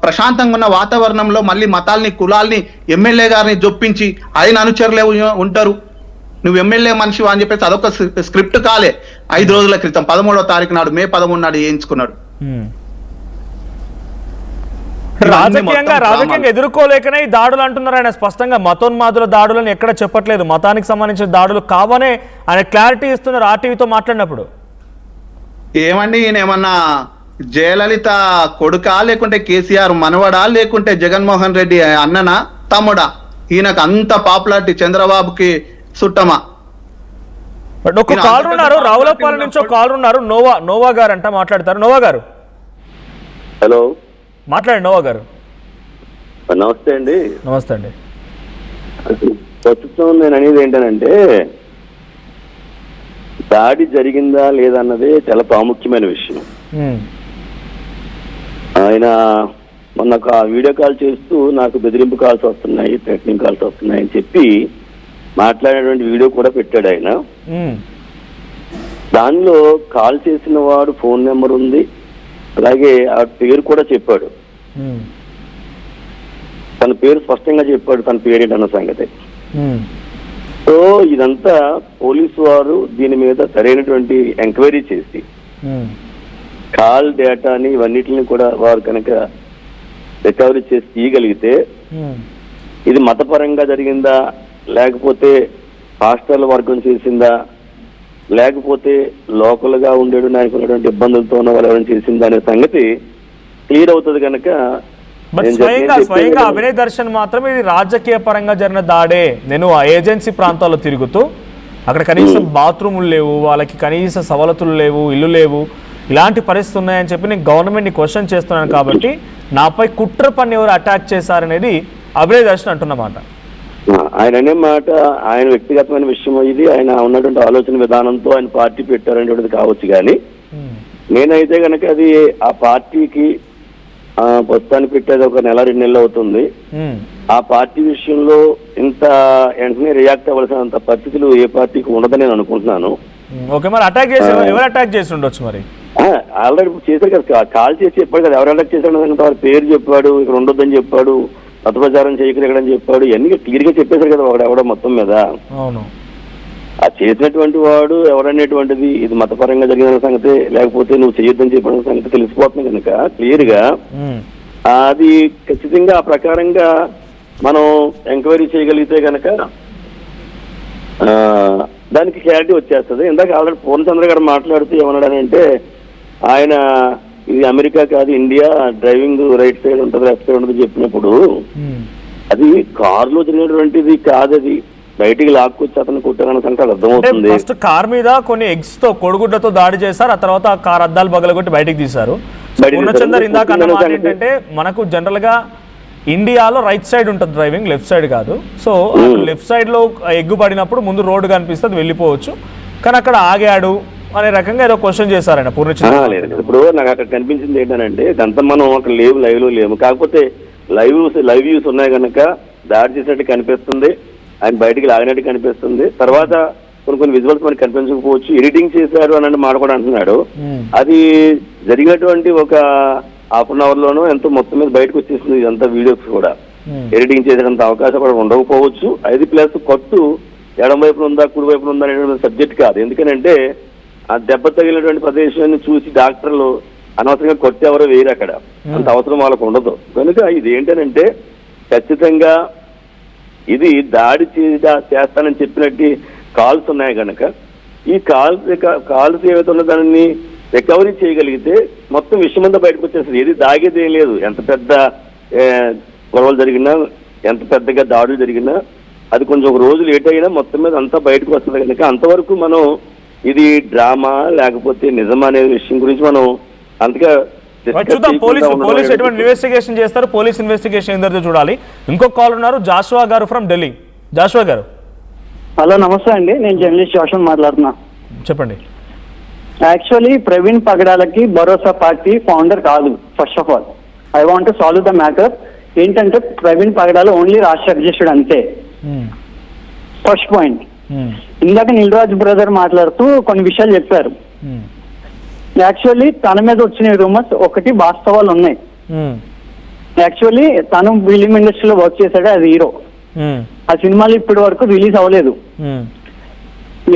ప్రశాంతంగా ఉన్న వాతావరణంలో మళ్ళీ మతాల్ని, కులాల్ని, ఎమ్మెల్యే గారిని జొప్పించి ఆయన అనుచరులే ఉంటారు, నువ్వు ఎమ్మెల్యే మనిషి అని చెప్పేసి అదొక స్క్రిప్ట్ కాలే. 5 రోజుల క్రితం 13వ తారీఖు నాడు, మే 13 నాడు వేయించుకున్నాడు. రాజకీయంగా ఎదుర్కోలేకనే ఈ దాడులు అంటున్నారు ఆయన. స్పష్టంగా మతోన్మాదుల దాడులను ఎక్కడ చెప్పట్లేదు, మతానికి సంబంధించిన దాడులు కావనే ఆయన క్లారిటీ ఇస్తున్నారు ఆర్టీవీతో మాట్లాడినప్పుడు. ఏమండి ఈయన ఏమన్నా జయలలిత కొడుకా లేకుంటే కేసీఆర్ మనవడా లేకుంటే జగన్మోహన్ రెడ్డి అన్ననా తమ్ముడా? ఈయనకు అంత పాపులారిటీ చంద్రబాబుకి చుట్టమా? బట్ ఒక కాల్ ఉన్నారు, రావులపాలెం నుంచి ఒక కాల్ ఉన్నారు, నోవా గారు అంట మాట్లాడతారు. నోవా గారు, హలో, మాట్లాడండి. నోవా గారు నమస్తే అండి. నమస్తే అండి. ప్రస్తుతం నేను అనేది ఏంటంటే, దాడి జరిగిందా లేదన్నది చాలా ప్రాముఖ్యమైన విషయం. ఆయన మొన్న వీడియో కాల్ చేస్తూ నాకు బెదిరింపు కాల్స్ వస్తున్నాయి, థ్రెటనింగ్ కాల్స్ వస్తున్నాయి అని చెప్పి మాట్లాడేటువంటి వీడియో కూడా పెట్టాడు ఆయన. దానిలో కాల్ చేసిన వాడు ఫోన్ నెంబర్ ఉంది, అలాగే ఆ పేరు కూడా చెప్పాడు. తన పేరు స్పష్టంగా చెప్పాడు, తన పేరేంటన్న సంగతి. సో ఇదంతా పోలీసు వారు దీని మీద సరైనటువంటి ఎంక్వైరీ చేసి కాల్ డేటాని ఇవన్నిటిని కూడా వారు కనుక రికవరీ చేసి తీయగలిగితే ఇది మతపరంగా జరిగిందా, లేకపోతే హాస్టల్ వర్గం చేసిందా, లేకపోతే లోకల్ గా ఉండేడు నాయకున్నటువంటి ఇబ్బందులతో ఉన్న వాళ్ళు ఎవరైనా చేసిందా అనే సంగతి క్లియర్ అవుతుంది. కనుక స్వయంగా అభినయ్ దర్శన్ మాత్రం ఇది రాజకీయ పరంగా జరిగిన దాడే, నేను ఆ ఏజెన్సీ ప్రాంతాల్లో తిరుగుతూ అక్కడ కనీసం బాత్రూములు లేవు, వాళ్ళకి కనీస సవలతులు లేవు, ఇల్లు లేవు, ఇలాంటి పరిస్థితి ఉన్నాయని చెప్పి నేను గవర్నమెంట్ని క్వశ్చన్ చేస్తున్నాను కాబట్టి నాపై కుట్ర పని ఎవరు అటాక్ చేశారనేది అభినయ్ దర్శన్ అంటున్నమాట. ఆయన అనే మాట ఆయన వ్యక్తిగతమైన విషయం, ఇది ఆయన ఉన్నటువంటి ఆలోచన విధానంతో ఆయన పార్టీ పెట్టారనేటువంటిది కావచ్చు. కానీ నేనైతే కనుక అది ఆ పార్టీకి ప్రస్తుతానికి పెట్టేది ఒక నెల 2 నెలలు అవుతుంది. ఆ పార్టీ విషయంలో ఇంత వెంటనే రియాక్ట్ అవ్వాల్సినంత పరిస్థితులు ఏ పార్టీకి ఉండదని నేను అనుకుంటున్నాను. ఓకే, మరి అటాక్ చేసి ఎవరు అటాక్ చేసి ఉండొచ్చు? మరి ఆల్రెడీ చేశారు కదా, కాల్ చేసి చెప్పాడు కదా, ఎవరు అటాక్ చేశాడు వారి పేరు చెప్పాడు, ఇక్కడ ఉండొద్దని చెప్పాడు, మత ప్రచారం చేయకూడదని చెప్పాడు, ఇవన్నీ క్లియర్ గా చెప్పేశారు కదా ఒకడు ఎవడో మొత్తం మీద. అవును, ఆ చేసినటువంటి వాడు ఎవరనేటువంటిది ఇది మతపరంగా జరిగిన సంగతి, లేకపోతే నువ్వు చేయొద్దని చెప్పిన సంగతి తెలిసిపోతుంది కనుక క్లియర్ గా అది ఖచ్చితంగా ఆ ప్రకారంగా మనం ఎంక్వైరీ చేయగలిగితే కనుక దానికి క్లారిటీ వచ్చేస్తుంది. ఇందాక ఆల్రెడీ పూర్ణచంద్ర గారు మాట్లాడుతూ ఏమన్నాడనంటే, ఆయన ఇది అమెరికా కాదు ఇండియా, డ్రైవింగ్ రైట్ సైడ్ ఉంటుంది లెఫ్ట్ సైడ్ ఉంటుంది చెప్పినప్పుడు అది కారులో జరిగినటువంటిది కాదు, అది బయటికి లాక్కొచ్చి అతను కొట్టారన్న సంగతి అర్థమవుతుంది. ఫస్ట్ కార్ మీద కొన్ని ఎగ్స్ తో కొడుగుడ్డతో దాడి చేశారు, ఆ తర్వాత ఆ కార్ అద్దాలు బగలగొట్టి బయటికి తీశారు. పూర్ణచందర్ ఇందాక అన్న మాట ఏంటంటే, మనకు జనరల్ గా ఇండియాలో రైట్ సైడ్ ఉంటుంది డ్రైవింగ్, లెఫ్ట్ సైడ్ కాదు. సో లెఫ్ట్ సైడ్ లో ఎగ్గు పడినప్పుడు ముందు రోడ్డు కనిపిస్తుంది, వెళ్ళిపోవచ్చు, కానీ అక్కడ ఆగాడు అనే రకంగా ఏదో క్వశ్చన్ చేశారు ఆయన పూర్ణచంద్ర. ఇప్పుడు నాకు అక్కడ కనిపించింది ఏంటంటే, ఇదంతా మనం అక్కడ లైవ్ లో లేము, కాకపోతే లైవ్ వ్యూస్ ఉన్నాయి కనుక దాడి చేసినట్టు కనిపిస్తుంది, ఆయన బయటికి లాగినట్టు కనిపిస్తుంది. తర్వాత కొన్ని విజువల్స్ మనకి కనిపించకపోవచ్చు, ఎడిటింగ్ చేశారు అని మాట కూడా అంటున్నాడు. అది జరిగినటువంటి ఒక హాఫ్ అన్ అవర్ లోనూ ఎంతో మొత్తం మీద బయటకు వచ్చేసింది ఇదంతా వీడియోస్ కూడా. ఎడిటింగ్ చేసేంత అవకాశం కూడా ఉండకపోవచ్చు. 5+ కొట్టు ఎడం వైపున ఉందా కుడి వైపున ఉందా అనేటువంటి సబ్జెక్ట్ కాదు. ఎందుకనంటే ఆ దెబ్బ తగిలినటువంటి ప్రదేశాన్ని చూసి డాక్టర్లు అనవసరంగా కొట్టేవరో వేరు, అక్కడ అంత అవసరం వాళ్ళకు ఉండదు. కనుక ఇది ఏంటనంటే ఖచ్చితంగా ఇది దాడి చేస్తానని చెప్పినట్టు కాల్స్ ఉన్నాయి కనుక ఈ కాల్స్ ఏవైతే ఉన్న దానిని రికవరీ చేయగలిగితే మొత్తం విషయం అంతా బయటకు వచ్చేస్తుంది. ఏది దాగేది ఏం లేదు. ఎంత పెద్ద గొడవలు జరిగినా, ఎంత పెద్దగా దాడులు జరిగినా, అది కొంచెం ఒక రోజు లేట్ అయినా మొత్తం మీద అంతా బయటకు వస్తుంది కనుక అంతవరకు మనం ఇది డ్రామా లేకపోతే నిజమా అనే విషయం గురించి మనం అంతగా పోలీస్ ఎటువంటి ఇన్వెస్టిగేషన్ చేస్తారు, పోలీస్ ఇన్వెస్టిగేషన్ ఏందో చూడాలి. ఇంకో కాల్ ఉన్నారు, జాషువా గారు ఫ్రమ్ ఢిల్లీ. జాషువా గారు. హలో, నమస్తే అండి, నేను జర్నలిస్ట్ జాషువా మాట్లాడుతున్నా. చెప్పండి. యాక్చువల్లీ ప్రవీణ్ పగడాలకి భరోసా పార్టీ ఫౌండర్ కాదు. First of all I want to solve the matter. ఏంటంటే ప్రవీణ్ పగడాల ఓన్లీ రాష్ట్ర అధ్యక్షుడు అంతే. First point. ఇందాక నిల్రాజ్ బ్రదర్ మాట్లాడుతూ కొన్ని విషయాలు చెప్పారు. యాక్చువల్లీ తన మీద వచ్చిన రూమర్స్ ఒకటి వాస్తవాలు ఉన్నాయి. యాక్చువల్లీ తను ఫిలిం ఇండస్ట్రీలో వర్క్ చేశాడు, అది హీరో. ఆ సినిమాలు ఇప్పటి వరకు రిలీజ్ అవ్వలేదు.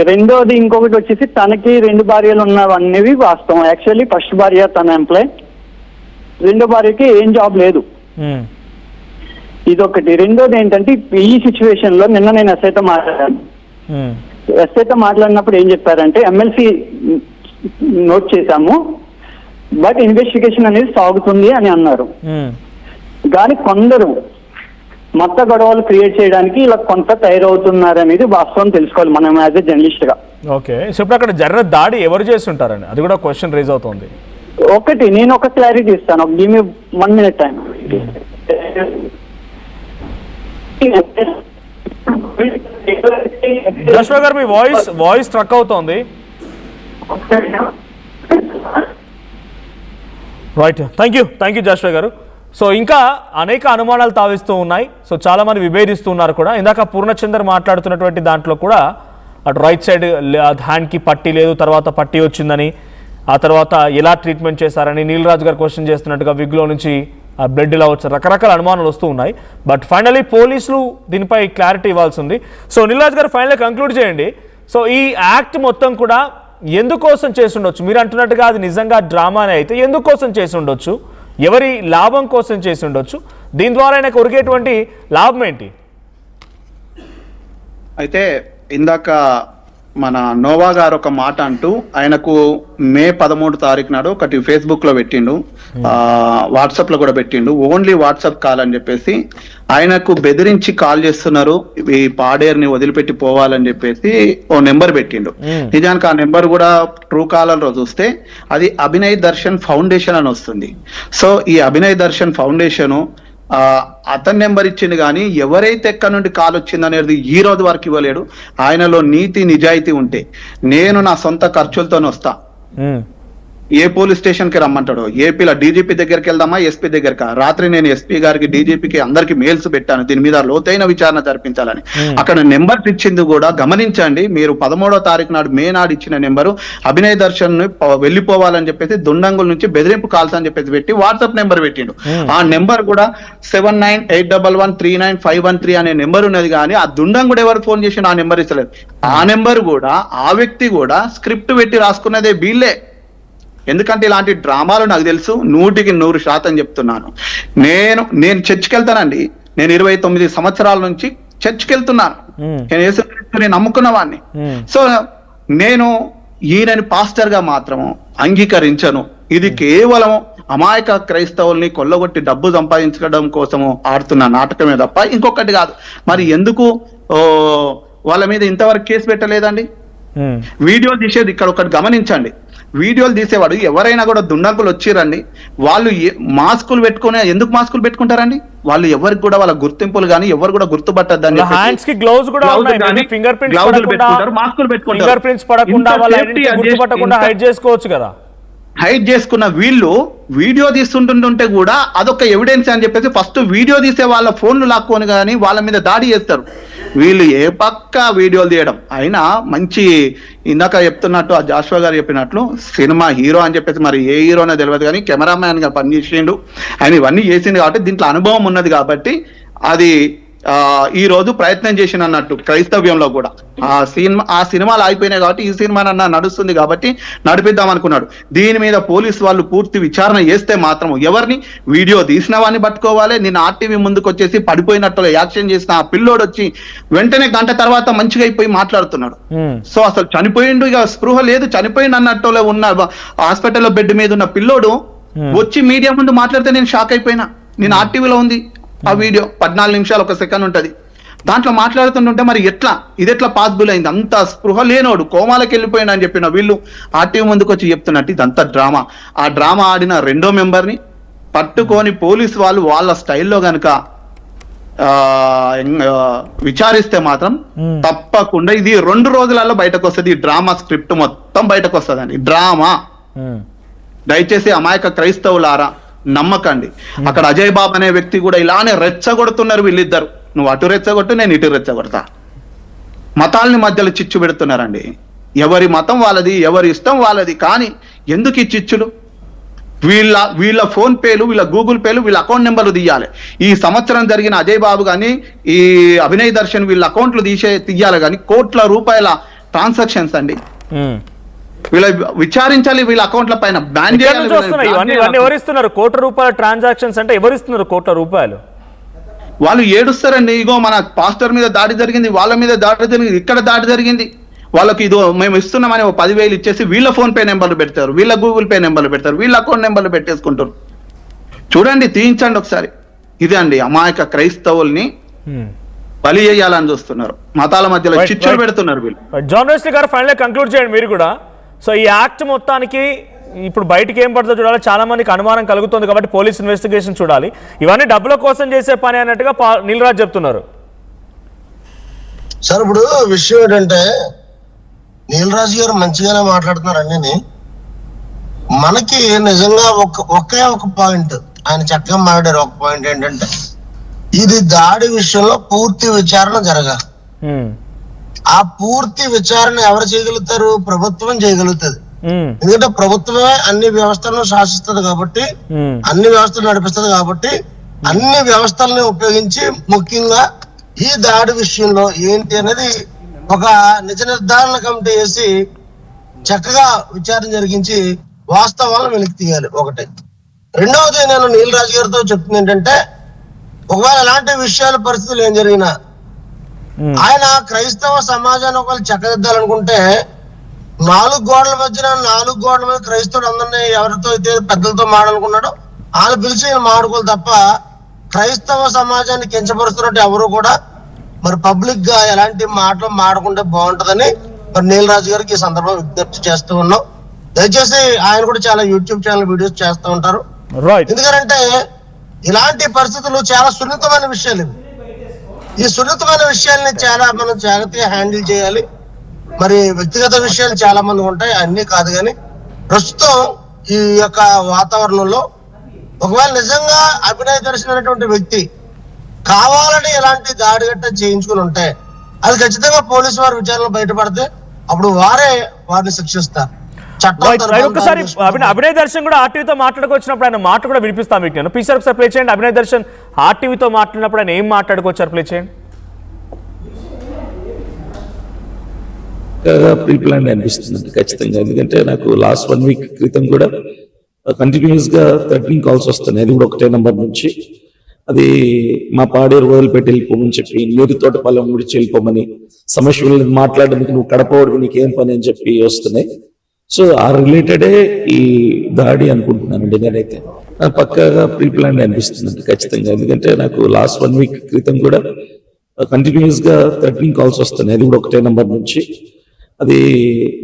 రెండోది ఇంకొకటి వచ్చేసి తనకి 2 భార్యలు ఉన్నవన్నవి వాస్తవం. యాక్చువల్లీ ఫస్ట్ భార్య తన ఎంప్లాయ్, రెండో భార్యకి ఏం జాబ్ లేదు. ఇదొకటి. రెండోది ఏంటంటే ఈ సిచ్యువేషన్ లో నిన్న నేను ఎస్ఐతో మాట్లాడాను. ఎస్ఐతో మాట్లాడినప్పుడు ఏం చెప్పారంటే ఎమ్మెల్సీ నోట్ చేశాము, బట్ ఇన్వెస్టిగేషన్ అనేది సాగుతుంది అని అన్నారు. కానీ కొందరు మత గొడవలు క్రియేట్ చేయడానికి ఇలా కొంత తయారవుతున్నారు అనేది వాస్తవం తెలుసుకోవాలి మనం యాజ్ ఎ జర్నలిస్ట్ గా. ఓకే, సో ఇప్పుడు అక్కడ జరిగిన దాడి ఎవరు చేసి ఉంటారని అది కూడా క్వశ్చన్ రైజ్ అవుతుంది. ఒకటి నేను ఒక క్లారిటీ ఇస్తాను, give me 1 minute time. Joshua గారు మీ వాయిస్ ట్రక్ అవుతోంది. రైట్, థ్యాంక్ యూ జాషువా గారు. సో ఇంకా అనేక అనుమానాలు తావిస్తూ ఉన్నాయి. సో చాలా మంది విభేదిస్తూ ఉన్నారు కూడా. ఇందాక పూర్ణచందర్ మాట్లాడుతున్నటువంటి దాంట్లో కూడా అటు రైట్ సైడ్ హ్యాండ్కి పట్టీ లేదు, తర్వాత పట్టీ వచ్చిందని, ఆ తర్వాత ఎలా ట్రీట్మెంట్ చేశారని నీలరాజు గారు క్వశ్చన్ చేస్తున్నట్టుగా విగ్లో నుంచి బ్లడ్ ఇలా వచ్చారు, రకరకాల అనుమానాలు వస్తూ ఉన్నాయి. బట్ ఫైనలీ పోలీసులు దీనిపై క్లారిటీ ఇవ్వాల్సి ఉంది. సో నీలరాజు గారు ఫైనల్గా కంక్లూడ్ చేయండి. సో ఈ యాక్ట్ మొత్తం కూడా ఎందుకోసం చేసి ఉండొచ్చు? మీరు అంటున్నట్టుగా అది నిజంగా డ్రామానే అయితే ఎందుకోసం చేసి ఉండొచ్చు? ఎవరి లాభం కోసం చేసి ఉండొచ్చు? దీని ద్వారా ఆయనకు ఒరిగేటువంటి లాభం ఏంటి? అయితే ఇందాక మన నోవా గారు ఒక మాట అంటూ ఆయనకు మే 13 తారీఖు నాడు ఒకటి ఫేస్బుక్ లో పెట్టిండు, వాట్సాప్ లో కూడా పెట్టిండు, ఓన్లీ వాట్సాప్ కాల్ అని చెప్పేసి ఆయనకు బెదిరించి కాల్ చేస్తున్నారు, ఈ పాడేరుని వదిలిపెట్టి పోవాలని చెప్పేసి ఓ నెంబర్ పెట్టిండు. నిజానికి ఆ నెంబర్ కూడా ట్రూ కాలర్ లో చూస్తే అది అభినయ్ దర్శన్ ఫౌండేషన్ అని వస్తుంది. సో ఈ అభినయ్ దర్శన్ ఫౌండేషన్ అతని నెంబర్ ఇచ్చింది, కానీ ఎవరైతే ఎక్కడి నుండి కాల్ వచ్చింది అనేది ఈ రోజు వరకు ఇవ్వలేడు. ఆయనలో నీతి నిజాయితీ ఉంటే నేను నా సొంత ఖర్చులతోనే వస్తా, ఏ పోలీస్ స్టేషన్ కి రమ్మంటాడో, ఏపీలో డీజీపీ దగ్గరికి వెళ్దామా, ఎస్పీ దగ్గరకా? రాత్రి నేను ఎస్పీ గారికి, డీజీపీకి అందరికి మెయిల్స్ పెట్టాను దీని మీద లోతైన విచారణ జరిపించాలని. అక్కడ నెంబర్స్ ఇచ్చింది కూడా గమనించండి మీరు. 13వ తారీఖు నాడు మే నాడు ఇచ్చిన నెంబరు అభినయ్ దర్శన్ వెళ్ళిపోవాలని చెప్పేసి దుండంగుల నుంచి బెదిరింపు కాల్స్ అని చెప్పేసి పెట్టి వాట్సాప్ నెంబర్ పెట్టిండు. ఆ నెంబర్ కూడా 7981139513 అనే నెంబర్ ఉన్నది, కానీ ఆ దుండంగుడు ఎవరు ఫోన్ చేసిండు ఆ నెంబర్ ఇస్తలేదు. ఆ నెంబర్ కూడా ఆ వ్యక్తి కూడా స్క్రిప్ట్ పెట్టి రాసుకున్నదే వీళ్ళే. ఎందుకంటే ఇలాంటి డ్రామాలు నాకు తెలుసు, 100% చెప్తున్నాను. నేను చర్చికి వెళ్తానండి. నేను 29 సంవత్సరాల నుంచి చర్చికి వెళ్తున్నాను. నేను యేసుక్రీస్తుని నమ్ముకున్న వాడిని. సో నేను ఈయనని పాస్టర్ గా మాత్రము అంగీకరించను. ఇది కేవలం అమాయక క్రైస్తవుల్ని కొల్లగొట్టి డబ్బు సంపాదించడం కోసము ఆడుతున్న నాటకమే తప్ప ఇంకొకటి కాదు. మరి ఎందుకు వాళ్ళ మీద ఇంతవరకు కేసు పెట్టలేదండి? వీడియో తీసేది ఇక్కడ ఒకటి గమనించండి, వీడియోలు తీసేవాడు ఎవరైనా కూడా దుండంకులు వచ్చిరండి, వాళ్ళు మాస్కులు పెట్టుకునే, ఎందుకు మాస్కులు పెట్టుకుంటారండి? వాళ్ళు ఎవరికి కూడా వాళ్ళ గుర్తింపులు కానీ ఎవరు కూడా గుర్తుపట్టద్దని హ్యాండ్స్ కి గ్లౌజ్ కూడా ఉన్నాయి, ఫింగర్ ప్రింట్స్ పెట్టుకుంటారు, మాస్కులు పెట్టుకుంటారు, ఫింగర్ ప్రింట్స్ పడకుండా వాళ్ళ ఐడెంటిటీ గుర్తుపట్టకుండా హైడ్ చేసుకోవచ్చు కదా. హైడ్ చేసుకున్న వీళ్ళు వీడియో తీస్తుంటుంటే కూడా అదొక ఎవిడెన్స్ అని చెప్పేసి ఫస్ట్ వీడియో తీసే వాళ్ళ ఫోన్లు లాక్కొని కానీ వాళ్ళ మీద దాడి చేస్తారు. వీళ్ళు ఏ పక్క వీడియోలు తీయడం అయినా మంచి, ఇందాక చెప్తున్నట్టు ఆ జాషువా గారు చెప్పినట్లు సినిమా హీరో అని చెప్పేసి, మరి ఏ హీరోనో తెలియదు కానీ కెమెరామ్యాన్ గా పనిచేసిండు ఆయన, ఇవన్నీ చేసిండు కాబట్టి దీంట్లో అనుభవం ఉన్నది కాబట్టి అది ఈ రోజు ప్రయత్నం చేసిన అన్నట్టు క్రైస్తవ్యంలో కూడా ఆ సినిమాలు అయిపోయినాయి కాబట్టి ఈ సినిమా నడుస్తుంది కాబట్టి నడిపిద్దాం అనుకున్నాడు. దీని మీద పోలీసు వాళ్ళు పూర్తి విచారణ చేస్తే మాత్రం ఎవరిని వీడియో తీసిన వాడిని పట్టుకోవాలి. నేను ఆర్టీవీ ముందుకు వచ్చేసి పడిపోయినట్టుగా యాక్షన్ చేసిన ఆ పిల్లోడు వచ్చి వెంటనే గంట తర్వాత మంచిగా అయిపోయి మాట్లాడుతున్నాడు. సో అసలు చనిపోయిండు, ఇక స్పృహ లేదు, చనిపోయిండు అన్నట్టులో ఉన్న హాస్పిటల్లో బెడ్ మీద ఉన్న పిల్లోడు వచ్చి మీడియా ముందు మాట్లాడితే నేను షాక్ అయిపోయినా. నేను ఆర్టీవీలో ఉంది ఆ వీడియో, 14 నిమిషాలు 1 సెకండ్ ఉంటది. దాంట్లో మాట్లాడుతుంటే మరి ఇది ఎట్లా పాసిబుల్ అయింది? అంత స్పృహ లేనోడు కోమాలకు వెళ్ళిపోయాడు అని చెప్పిన వీళ్ళు ఆర్టీవీ ముందుకు వచ్చి చెప్తున్నట్టు ఇదంతా డ్రామా. ఆ డ్రామా ఆడిన 2వ మెంబర్ని పట్టుకొని పోలీసు వాళ్ళు వాళ్ళ స్టైల్లో గనక విచారిస్తే మాత్రం తప్పకుండా ఇది 2 రోజులలో బయటకు వస్తుంది. ఈ డ్రామా స్క్రిప్ట్ మొత్తం బయటకు వస్తుందండి. డ్రామా దయచేసి అమాయక క్రైస్తవులారా నమ్మకండి. అక్కడ అజయ్ బాబు అనే వ్యక్తి కూడా ఇలానే రెచ్చగొడుతున్నారు వీళ్ళిద్దరు. నువ్వు అటు రెచ్చగొట్టు, నేను ఇటు రెచ్చగొడతా. మతాలని మధ్యలో చిచ్చు పెడుతున్నారండి. ఎవరి మతం వాళ్ళది, ఎవరి ఇష్టం వాళ్ళది. కానీ ఎందుకు ఈ చిచ్చులు? వీళ్ళ ఫోన్ పేలు, వీళ్ళ గూగుల్ పేలు, వీళ్ళ అకౌంట్ నెంబర్లు తీయాలి. ఈ సంవత్సరం జరిగిన అజయ్ బాబు కానీ ఈ అభినయ్ దర్శన్ వీళ్ళ అకౌంట్లు తీయాలి. కానీ కోట్ల రూపాయల ట్రాన్సాక్షన్స్ అండి. వీళ్ళ విచారించాలి, వీళ్ళ అకౌంట్ల పైన బ్యాన్ చేయాలి. ఎవరిస్తున్నారు కోట్ల రూపాయల ట్రాన్సాక్షన్స్ అంటే? ఎవరిస్తున్నారు కోట్ల రూపాయలు? వాళ్ళు ఏడుస్తారండి. ఇగో మన పాస్టర్ మీద దాడి జరిగింది, వాళ్ళ మీద దాడి జరిగింది, ఇక్కడ దాడి జరిగింది. వాళ్ళకి ఇదో మేము ఇస్తున్నామని 10,000 ఇచ్చేసి వీళ్ళ ఫోన్ పే నెంబర్లు పెడతారు, వీళ్ళ గూగుల్ పే నెంబర్లు పెడతారు, వీళ్ళ అకౌంట్ నెంబర్లు పెట్టేసుకుంటారు. చూడండి, తీయించండి ఒకసారి. ఇదే అండి అమాయక క్రైస్తవుల్ని బలి చేయాలని చూస్తున్నారు, మతాల మధ్యలో చిచ్చులు పెడుతున్నారు వీళ్ళు. జాన్ వెస్లీ గారు ఫైనల్ కంక్లూడ్ చేయండి మీరు కూడా. సో ఈ యాక్ట్ మొత్తానికి ఇప్పుడు బయటికి ఏం పడుతుందో చూడాలి, చాలా మందికి అనుమానం కలుగుతుంది కాబట్టి పోలీస్ ఇన్వెస్టిగేషన్ చూడాలి. ఇవన్నీ డబ్బుల కోసం చేసే పని అన్నట్టుగా నీలరాజ్ చెప్తున్నారు. సార్ ఇప్పుడు విషయం ఏంటంటే నీలరాజు గారు మంచిగానే మాట్లాడుతున్నారు అన్నీ. మనకి నిజంగా ఒకే ఒక పాయింట్ ఆయన చక్కగా మాట్లాడారు. ఒక పాయింట్ ఏంటంటే ఇది దాడి విషయంలో పూర్తి విచారణ జరగాలి. ఆ పూర్తి విచారణ ఎవరు చేయగలుగుతారు? ప్రభుత్వం చేయగలుగుతుంది. ఎందుకంటే ప్రభుత్వమే అన్ని వ్యవస్థలను శాసిస్తుంది కాబట్టి, అన్ని వ్యవస్థలు నడిపిస్తుంది కాబట్టి, అన్ని వ్యవస్థలని ఉపయోగించి ముఖ్యంగా ఈ దాడి విషయంలో ఏంటి అనేది ఒక నిజ నిర్ధారణ కమిటీ వేసి చక్కగా విచారణ జరిగించి వాస్తవాలను వెలికి తీయాలి. ఒకటి. రెండవది నేను నీలరాజు గారితో చెప్తుంది ఏంటంటే ఒకవేళ ఎలాంటి విషయాల పరిస్థితులు ఏం జరిగినా ఆయన క్రైస్తవ సమాజాన్ని ఒకవేళ చక్కదిద్దాలనుకుంటే 4 గోడల మధ్యన 4 గోడల మీద క్రైస్తవుడు అందరినీ ఎవరితో అయితే పెద్దలతో మాడాలనుకున్నాడో వాళ్ళు పిలిచి మాడుకోవాలి తప్ప క్రైస్తవ సమాజాన్ని కించపరుస్తున్నట్టు ఎవరు కూడా మరి పబ్లిక్ గా ఎలాంటి మాటలు మాడకుంటే బాగుంటదని మరి నీలరాజు గారికి ఈ సందర్భంగా విజ్ఞప్తి చేస్తూ ఉన్నాం. దయచేసి ఆయన కూడా చాలా యూట్యూబ్ ఛానల్ వీడియోస్ చేస్తూ ఉంటారు. ఎందుకంటే ఇలాంటి పరిస్థితులు చాలా సున్నితమైన విషయాలు ఇవి. ఈ సున్నితమైన విషయాల్ని చాలా మనం జాగ్రత్తగా హ్యాండిల్ చేయాలి. మరి వ్యక్తిగత విషయాలు చాలా మంది ఉంటాయి, అన్ని కాదు. కానీ ప్రస్తుతం ఈ యొక్క వాతావరణంలో ఒకవేళ నిజంగా అభినయ్ దర్శన్ అనేటువంటి వ్యక్తి కావాలని ఎలాంటి దాడి గట్ట చేయించుకుని ఉంటే అది ఖచ్చితంగా పోలీసు వారి విచారణలో బయటపడితే అప్పుడు వారిని శిక్షిస్తారు. ఒకసారి అభినయ్ దర్శన్ కూడా ఆర్టీవీతో మాట్లాడుకొచ్చినప్పుడు ఆయన మాట కూడా వినిపిస్తాను మీకు. నేను పీసర్ ఒకసారి ప్లే చేయండి. అభినయ్ దర్శన్ ఆర్టీవీతో మాట్లాడినప్పుడు ఆయన ఏం మాట్లాడుకొచ్చారు ప్లే చేయండి. ప్రీ ప్లాన్ అనిపిస్తుంది ఖచ్చితంగా. ఎందుకంటే నాకు లాస్ట్ 1 వీక్ క్రితం కూడా కంటిన్యూస్ గా థ్రెటనింగ్ కాల్స్ వస్తున్నాయి. అది కూడా ఒకటే నంబర్ నుంచి. అది మా పాడేరు వదిలిపెట్టి వెళ్ళిపోమని చెప్పి, నీరు తోటపాలెం విడిచి వెళ్ళిపోమని, సమస్యలు మాట్లాడడానికి నువ్వు కడపవాడికి నీకేం పని అని చెప్పి వస్తున్నాయి. సో ఆ రిలేటెడే ఈ దాడి అనుకుంటున్నానండి నేనైతే. పక్కాగా ప్రీ ప్లాన్ అనిపిస్తుంది ఖచ్చితంగా. ఎందుకంటే నాకు లాస్ట్ 1 వీక్ క్రితం కూడా కంటిన్యూస్ గా థ్రెటనింగ్ కాల్స్ వస్తున్నాయి. అది కూడా ఒకటే నంబర్ నుంచి. అది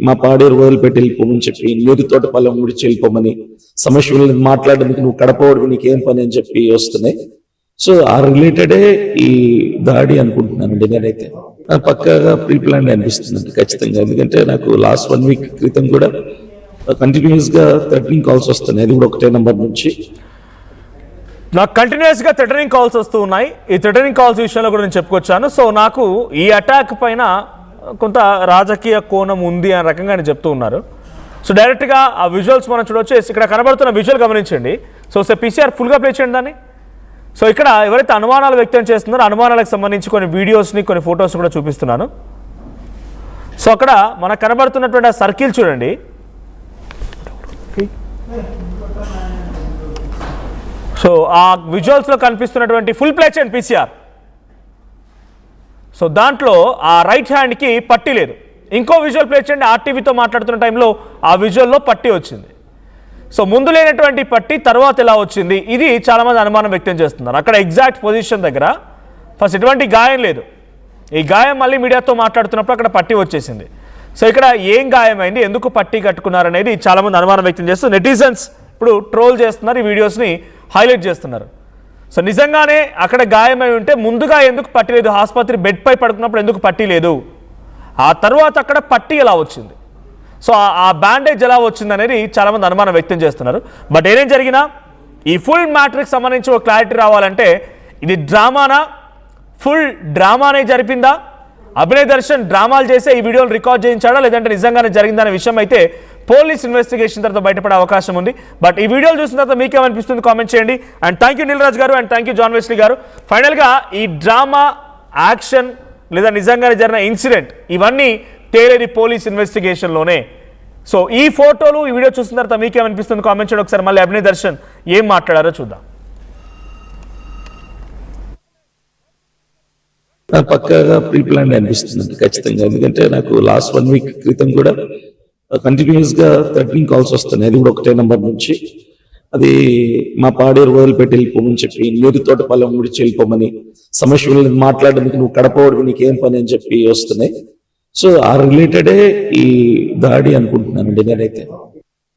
మా పాడేరు వదిలిపెట్టి వెళ్ళిపోమని చెప్పి, నీరు తోటపాలెం విడిచి వెళ్ళిపోమని, సమస్యలు మాట్లాడడానికి నువ్వు కడపవాడికి నీకేం పని అని చెప్పి వస్తున్నాయి. సో ఆ రిలేటెడే ఈ దాడి అనుకుంటున్నానండి నేనైతే. పక్కాగా ప్రీ ప్లాన్ అనిపిస్తుంది ఖచ్చితంగా. ఎందుకంటే నాకు లాస్ట్ 1 వీక్ క్రితం కూడా కంటిన్యూస్ గా థ్రెటనింగ్ కాల్స్ వస్తున్నాయి. అది కూడా ఒకటే నంబర్ నుంచి. నాకు కంటిన్యూస్ గా థ్రెటనింగ్ కాల్స్ వస్తూ ఉన్నాయి. ఈ థ్రెటనింగ్ కాల్స్ విషయంలో కూడా నేను చెప్పుకొచ్చాను. సో నాకు ఈ అటాక్ పైన కొంత రాజకీయ కోణం ఉంది అనే రకంగా ఆయన చెప్తూ ఉన్నారు. సో డైరెక్ట్గా ఆ విజువల్స్ మనం చూడవచ్చు. ఇక్కడ కనబడుతున్న విజువల్ గమనించండి. సో పీసీఆర్ ఫుల్గా ప్లే చేయండి దాన్ని. సో ఇక్కడ ఎవరైతే అనుమానాలు వ్యక్తం చేస్తున్నారో అనుమానాలకు సంబంధించి కొన్ని వీడియోస్ని, కొన్ని ఫొటోస్ కూడా చూపిస్తున్నాను. సో అక్కడ మనకు కనబడుతున్నటువంటి ఆ సర్కిల్ చూడండి. సో ఆ విజువల్స్లో కనిపిస్తున్నటువంటి ఫుల్ ప్లే చేయండి పీసీఆర్. సో దాంట్లో ఆ రైట్ హ్యాండ్కి పట్టీ లేదు. ఇంకో విజువల్ ప్లే చేయండి. ఆర్టీవీతో మాట్లాడుతున్న టైంలో ఆ విజువల్లో పట్టీ వచ్చింది. సో ముందు లేనటువంటి పట్టీ తర్వాత ఎలా వచ్చింది, ఇది చాలామంది అనుమానం వ్యక్తం చేస్తున్నారు. అక్కడ ఎగ్జాక్ట్ పొజిషన్ దగ్గర ఫస్ట్ ఎటువంటి గాయం లేదు. ఈ గాయం మళ్ళీ మీడియాతో మాట్లాడుతున్నప్పుడు అక్కడ పట్టీ వచ్చేసింది. సో ఇక్కడ ఏం గాయమైంది, ఎందుకు పట్టీ కట్టుకున్నారనేది చాలామంది అనుమానం వ్యక్తం చేస్తూ నెటిజన్స్ ఇప్పుడు ట్రోల్ చేస్తున్నారు, ఈ వీడియోస్ని హైలైట్ చేస్తున్నారు. సో నిజంగానే అక్కడ గాయమై ఉంటే ముందుగా ఎందుకు పట్టీ లేదు, ఆసుపత్రి బెడ్పై పడుకున్నప్పుడు ఎందుకు పట్టీ లేదు, ఆ తర్వాత అక్కడ పట్టీ ఎలా వచ్చింది, సో ఆ బ్యాండేజ్ ఎలా వచ్చింది అనేది చాలామంది అనుమానం వ్యక్తం చేస్తున్నారు. బట్ ఏదేం జరిగినా ఈ ఫుల్ మ్యాట్రిక్ సంబంధించి ఒక క్లారిటీ రావాలంటే ఇది డ్రామానా, ఫుల్ డ్రామానే జరిపిందా, అభినయ్ దర్శన్ డ్రామాలు చేసే ఈ వీడియోలు రికార్డ్ చేయించాడా, లేదంటే నిజంగానే జరిగిందనే విషయం అయితే పోలీస్ ఇన్వెస్టిగేషన్ తర్వాత బయటపడే అవకాశం ఉంది. బట్ ఈ వీడియోలు చూసిన తర్వాత మీకేమనిపిస్తుంది కామెంట్ చేయండి. అండ్ థ్యాంక్ యూ నీలరాజ్ గారు, and thank you John Wesley గారు. ఫైనల్గా ఈ డ్రామా, యాక్షన్ లేదా నిజంగానే జరిగిన ఇన్సిడెంట్ ఇవన్నీ తేలేది పోలీస్ ఇన్వెస్టిగేషన్లోనే. సో ఈ ఫోటోలు, ఈ వీడియో చూసిన తర్వాత మీకేమనిపిస్తుంది కామెంట్ చేయండి. ఒకసారి మళ్ళీ అభినయ్ దర్శన్ ఏం మాట్లాడారో చూద్దాం. పక్కాగా ప్రీ ప్లాన్ అనిపిస్తుంది ఖచ్చితంగా. ఎందుకంటే నాకు లాస్ట్ 1 వీక్ క్రితం కూడా కంటిన్యూస్ గా థ్రెటనింగ్ కాల్స్ వస్తున్నాయి. అది కూడా ఒకటే నంబర్ నుంచి. అది మా పాడేరు వదిలిపెట్టి వెళ్ళిపోమని చెప్పి, నీరు తోట పొలం విడిచి వెళ్ళిపోమని, సమస్యలు మాట్లాడడానికి నువ్వు కడపవాడికి నీకేం పని అని చెప్పి వస్తున్నాయి. సో ఆ రిలేటెడే ఈ దాడి అనుకుంటున్నానండి నేనైతే.